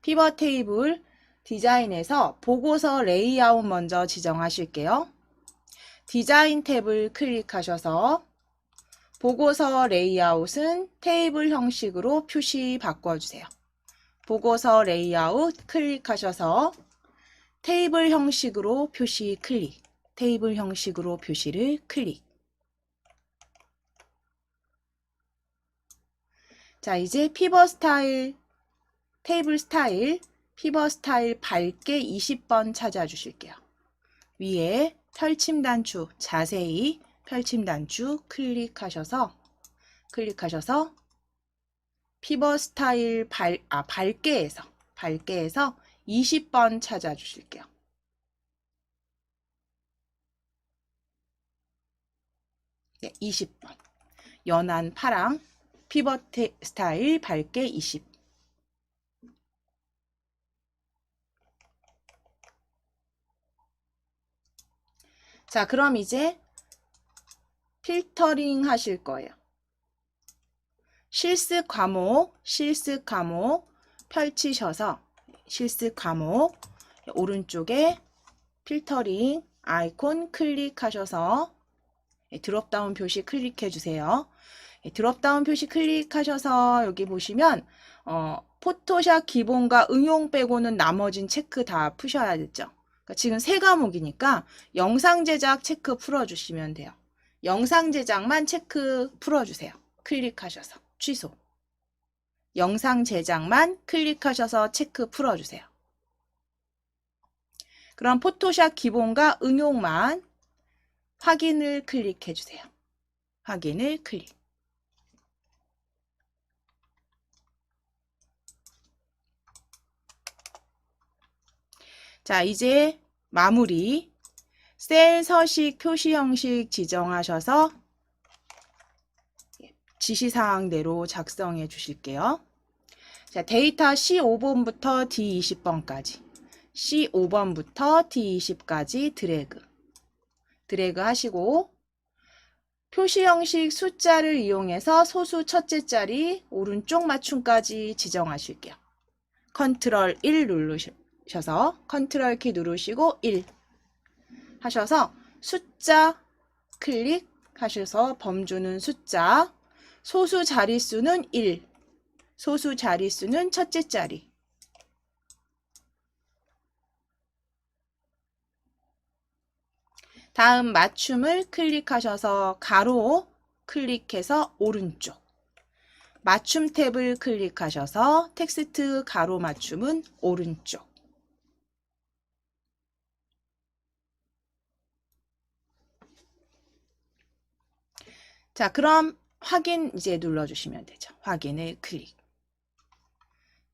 피벗 테이블 디자인에서 보고서 레이아웃 먼저 지정하실게요. 디자인 탭을 클릭하셔서 보고서 레이아웃은 테이블 형식으로 표시 바꿔주세요. 보고서 레이아웃 클릭하셔서 테이블 형식으로 표시 클릭. 테이블 형식으로 표시를 클릭. 자, 이제 피벗 스타일, 테이블 스타일, 피벗 스타일 밝게 20번 찾아주실게요. 위에 펼침 단추, 자세히 펼침 단추 클릭하셔서 피벗 스타일 밝게 해서 20번 찾아주실게요. 네, 20번. 연한 파랑 피벗 스타일 밝게 20. 자, 그럼 이제 필터링 하실 거예요. 실습 과목 펼치셔서 실습 과목 오른쪽에 필터링 아이콘 클릭하셔서 드롭다운 표시 클릭해 주세요. 드롭다운 표시 클릭하셔서 여기 보시면 포토샵 기본과 응용 빼고는 나머진 체크 다 푸셔야겠죠. 그러니까 지금 3과목이니까 영상 제작 체크 풀어주시면 돼요. 영상 제작만 체크 풀어주세요. 클릭하셔서 취소. 영상 제작만 클릭하셔서 체크 풀어주세요. 그럼 포토샵 기본과 응용만 확인을 클릭해 주세요. 확인을 클릭. 자, 이제 마무리. 셀 서식 표시 형식 지정하셔서 지시사항대로 작성해 주실게요. 자, 데이터 C5번부터 D20번까지. C5번부터 D20까지 드래그 하시고 표시 형식 숫자를 이용해서 소수 첫째 자리 오른쪽 맞춤까지 지정하실게요. 컨트롤 1 누르셔서 컨트롤 키 누르시고 1 하셔서 숫자 클릭하셔서 범주는 숫자, 소수 자릿수는 1, 소수 자릿수는 첫째 자리. 다음 맞춤을 클릭하셔서 가로 클릭해서 오른쪽. 맞춤 탭을 클릭하셔서 텍스트 가로 맞춤은 오른쪽. 자, 그럼 확인 이제 눌러주시면 되죠. 확인을 클릭.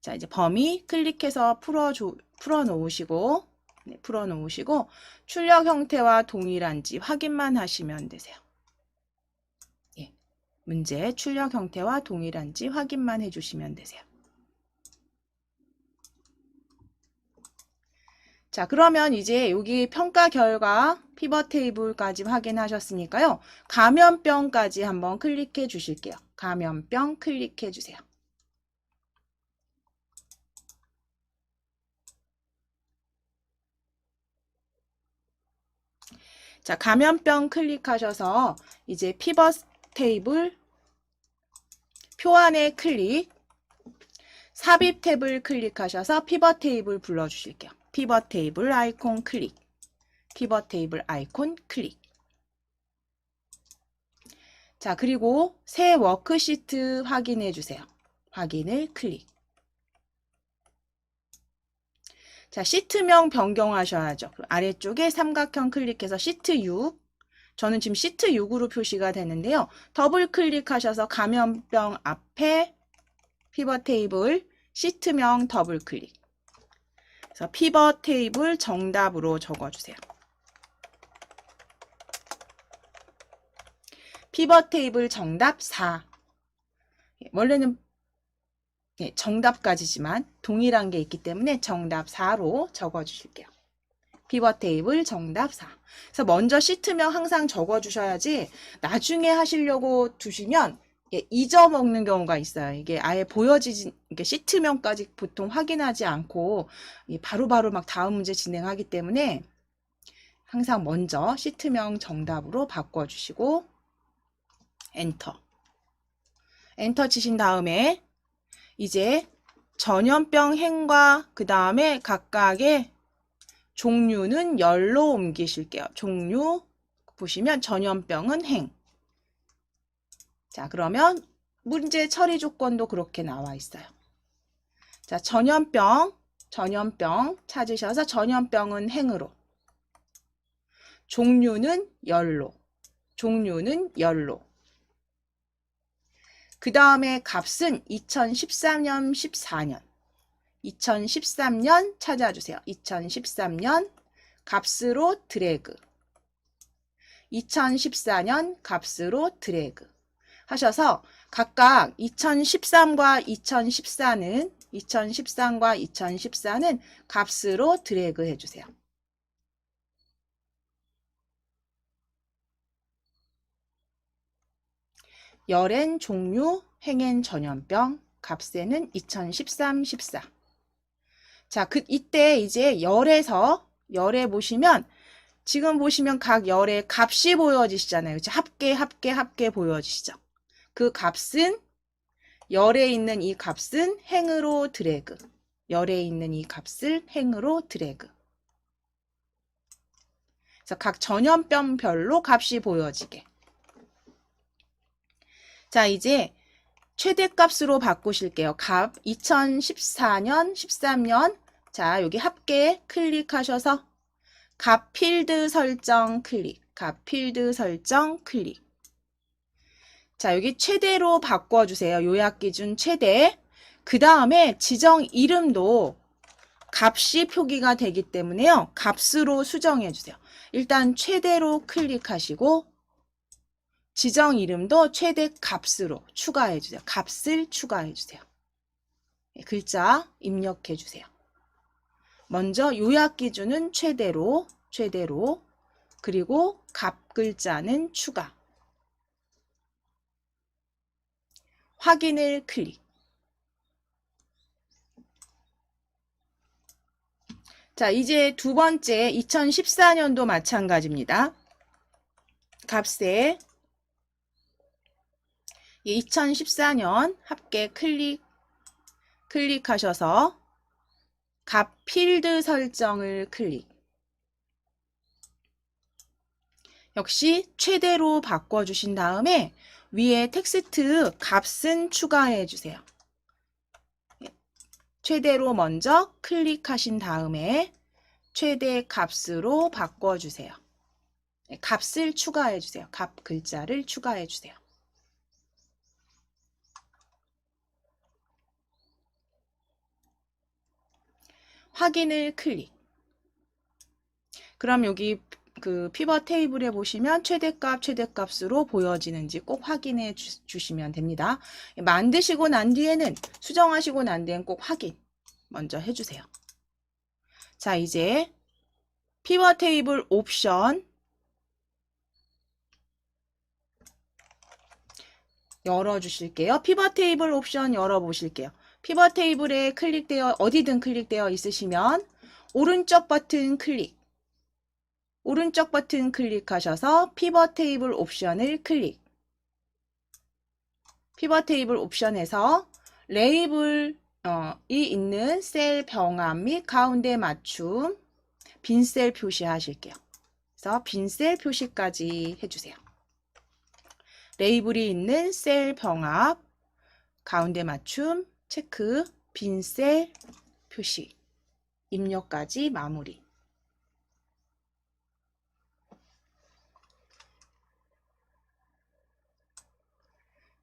자, 이제 범위 클릭해서 풀어놓으시고, 출력 형태와 동일한지 확인만 하시면 되세요. 예, 문제 출력 형태와 동일한지 확인만 해주시면 되세요. 자, 그러면 이제 여기 평가 결과 피벗 테이블까지 확인하셨으니까요. 감염병까지 한번 클릭해 주실게요. 감염병 클릭해 주세요. 자, 감염병 클릭하셔서 이제 피벗 테이블 표안에 클릭, 삽입 탭을 클릭하셔서 피벗 테이블 불러주실게요. 피벗 테이블 아이콘 클릭, 피벗 테이블 아이콘 클릭. 자, 그리고 새 워크시트 확인해 주세요. 확인을 클릭. 자, 시트명 변경하셔야죠. 아래쪽에 삼각형 클릭해서 시트 6. 저는 지금 시트 6으로 표시가 되는데요. 더블 클릭하셔서 감염병 앞에 피벗 테이블 시트명 더블 클릭. 그래서 피벗 테이블 정답으로 적어주세요. 피벗 테이블 정답 4. 원래는 정답까지지만 동일한 게 있기 때문에 정답 4로 적어주실게요. 피벗 테이블 정답 4. 그래서 먼저 시트명 항상 적어주셔야지 나중에 하시려고 두시면 잊어먹는 경우가 있어요. 이게 아예 보여지진, 이게 시트명까지 보통 확인하지 않고 바로바로 막 다음 문제 진행하기 때문에 항상 먼저 시트명 정답으로 바꿔주시고 엔터. 엔터 치신 다음에 이제 전염병 행과 그 다음에 각각의 종류는 열로 옮기실게요. 종류 보시면 전염병은 행. 자, 그러면 문제 처리 조건도 그렇게 나와 있어요. 자, 전염병 찾으셔서 전염병은 행으로. 종류는 열로. 그 다음에 값은 2013년, 14년. 2013년 찾아주세요. 2013년 값으로 드래그. 2014년 값으로 드래그. 하셔서 각각 2013과 2014는 값으로 드래그 해주세요. 열엔 종류, 행엔 전염병, 값세는 2013, 14. 자, 이때 이제 열에 보시면 지금 보시면 각 열의 값이 보여지시잖아요. 그쵸? 합계 보여지시죠? 그 값은 열에 있는 이 값은 행으로 드래그. 열에 있는 이 값을 행으로 드래그. 그래서 각 전염병별로 값이 보여지게. 자, 이제 최대값으로 바꾸실게요. 값 2014년, 13년. 자, 여기 합계 클릭하셔서 값 필드 설정 클릭. 값 필드 설정 클릭. 자, 여기 최대로 바꿔주세요. 요약 기준 최대. 그 다음에 지정 이름도 값이 표기가 되기 때문에요. 값으로 수정해 주세요. 일단 최대로 클릭하시고 지정 이름도 최대 값으로 추가해 주세요. 값을 추가해 주세요. 글자 입력해 주세요. 먼저 요약 기준은 최대로, 그리고 값 글자는 추가. 확인을 클릭. 자, 이제 두 번째 2014년도 마찬가지입니다. 값에 2014년 합계 클릭하셔서 값 필드 설정을 클릭. 역시 최대로 바꿔주신 다음에 위에 텍스트 값은 추가해 주세요. 최대로 먼저 클릭하신 다음에 최대 값으로 바꿔주세요. 값을 추가해 주세요. 값 글자를 추가해 주세요. 확인을 클릭. 그럼 여기 그 피벗 테이블에 보시면 최대값으로 보여지는지 꼭 확인해 주시면 됩니다. 만드시고 난 뒤에는 수정하시고 난 뒤엔 꼭 확인 먼저 해주세요. 자, 이제 피벗 테이블 옵션 열어주실게요. 피벗 테이블 옵션 열어보실게요. 피벗 테이블에 어디든 클릭되어 있으시면 오른쪽 버튼 클릭하셔서 피벗 테이블 옵션을 클릭. 피벗 테이블 옵션에서 레이블이 있는 셀 병합 및 가운데 맞춤 빈셀 표시하실게요. 그래서 빈셀 표시까지 해주세요. 레이블이 있는 셀 병합 가운데 맞춤 체크 빈셀 표시 입력까지 마무리.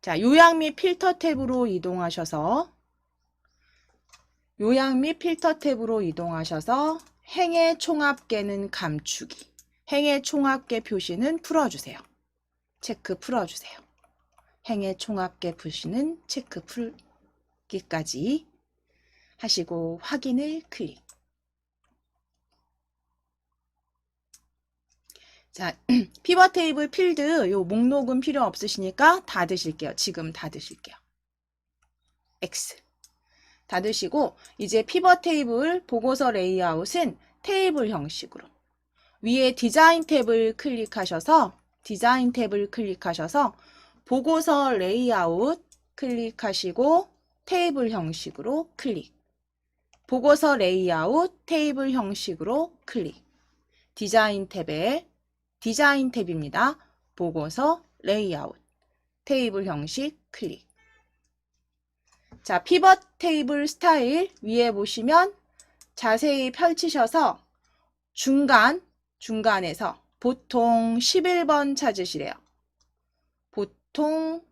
자, 요약 및 필터 탭으로 이동하셔서 행의 총합계는 감추기. 행의 총합계 표시는 풀어주세요. 체크 풀어주세요. 행의 총합계 표시는 체크 풀기까지 하시고 확인을 클릭. 자, 피벗 테이블 필드 요 목록은 필요 없으시니까 닫으실게요. 지금 닫으실게요. X. 닫으시고 이제 피벗 테이블 보고서 레이아웃은 테이블 형식으로 위에 디자인 탭을 클릭하셔서 보고서 레이아웃 클릭하시고 테이블 형식으로 클릭. 보고서 레이아웃 테이블 형식으로 클릭. 디자인 탭입니다. 보고서 레이아웃 테이블 형식 클릭. 자, 피벗 테이블 스타일 위에 보시면 자세히 펼치셔서 중간에서 보통 11번 찾으시래요. 보통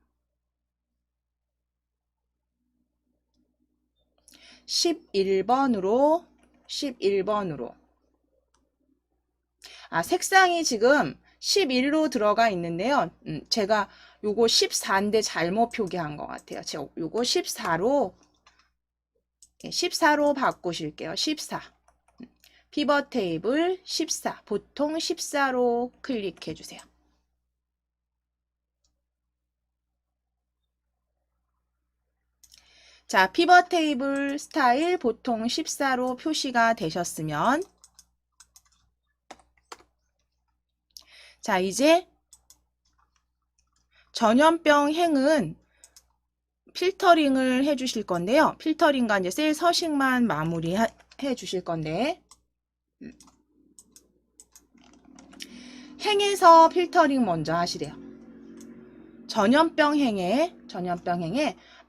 11번으로 색상이 지금 11로 들어가 있는데요. 제가 요거 14인데 잘못 표기한 것 같아요. 제가 요거 14로 바꾸실게요. 14. 피벗 테이블 14. 보통 14로 클릭해 주세요. 자, 피벗 테이블 스타일 보통 14로 표시가 되셨으면, 자, 이제 전염병 행은 필터링을 해 주실 건데요. 필터링과 이제 셀 서식만 마무리 해 주실 건데, 행에서 필터링 먼저 하시래요. 전염병 행에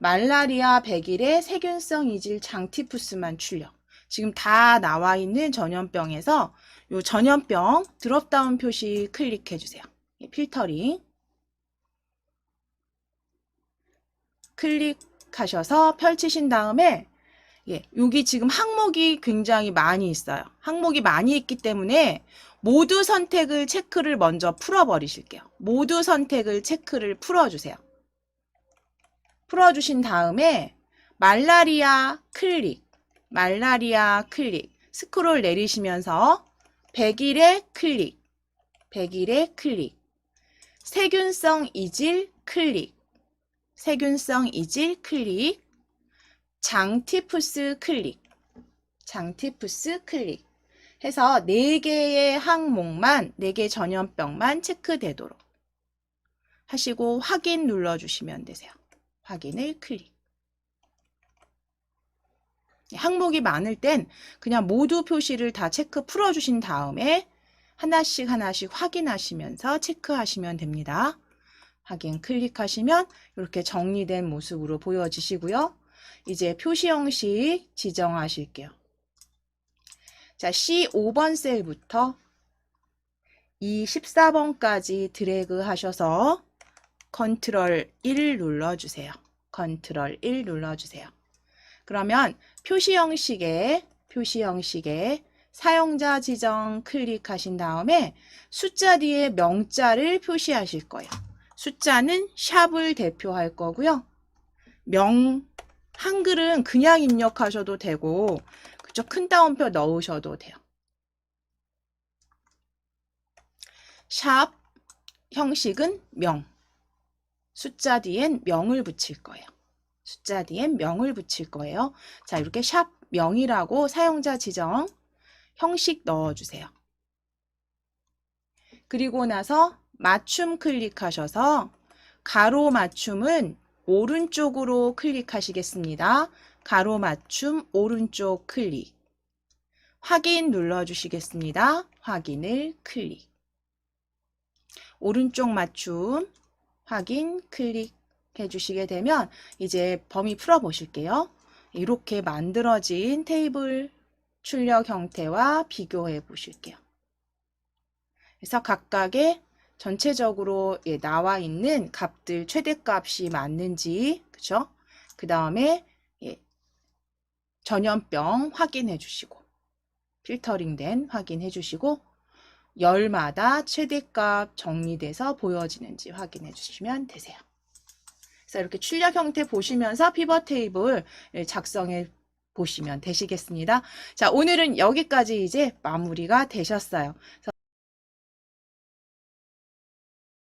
말라리아, 백일의 세균성 이질, 장티푸스만 출력. 지금 다 나와 있는 전염병에서 요 전염병 드롭다운 표시 클릭해 주세요. 필터링 클릭하셔서 펼치신 다음에 여기 지금 항목이 굉장히 많이 있어요. 항목이 많이 있기 때문에 모두 선택을 체크를 먼저 풀어버리실게요. 모두 선택을 체크를 풀어주세요. 풀어주신 다음에 말라리아 클릭, 스크롤 내리시면서 100일에 클릭, 세균성 이질 클릭, 장티푸스 클릭 해서 4개의 항목만, 4개 전염병만 체크되도록 하시고 확인 눌러주시면 되세요. 확인을 클릭. 항목이 많을 땐 그냥 모두 표시를 다 체크 풀어주신 다음에 하나씩 확인하시면서 체크하시면 됩니다. 확인 클릭하시면 이렇게 정리된 모습으로 보여지시고요. 이제 표시 형식 지정하실게요. 자, C5번 셀부터 이 14번까지 드래그 하셔서 컨트롤 1 눌러주세요. 그러면 표시 형식에 사용자 지정 클릭하신 다음에 숫자 뒤에 명자를 표시하실 거예요. 숫자는 샵을 대표할 거고요. 한글은 그냥 입력하셔도 되고, 그쵸? 큰 따옴표 넣으셔도 돼요. 샵 형식은 명. 숫자 뒤엔 명을 붙일 거예요. 자, 이렇게 샵 명이라고 사용자 지정 형식 넣어주세요. 그리고 나서 맞춤 클릭하셔서 가로 맞춤은 오른쪽으로 클릭하시겠습니다. 가로 맞춤 오른쪽 클릭. 확인 눌러주시겠습니다. 확인을 클릭. 오른쪽 맞춤 확인 클릭해 주시게 되면 이제 범위 풀어 보실게요. 이렇게 만들어진 테이블 출력 형태와 비교해 보실게요. 그래서 각각의 전체적으로 나와 있는 값들 최대값이 맞는지, 그쵸? 그 다음에 전염병 확인해 주시고, 필터링된 확인해 주시고, 열마다 최대값 정리돼서 보여지는지 확인해 주시면 되세요. 그래서 이렇게 출력 형태 보시면서 피벗 테이블 작성해 보시면 되시겠습니다. 자, 오늘은 여기까지 이제 마무리가 되셨어요.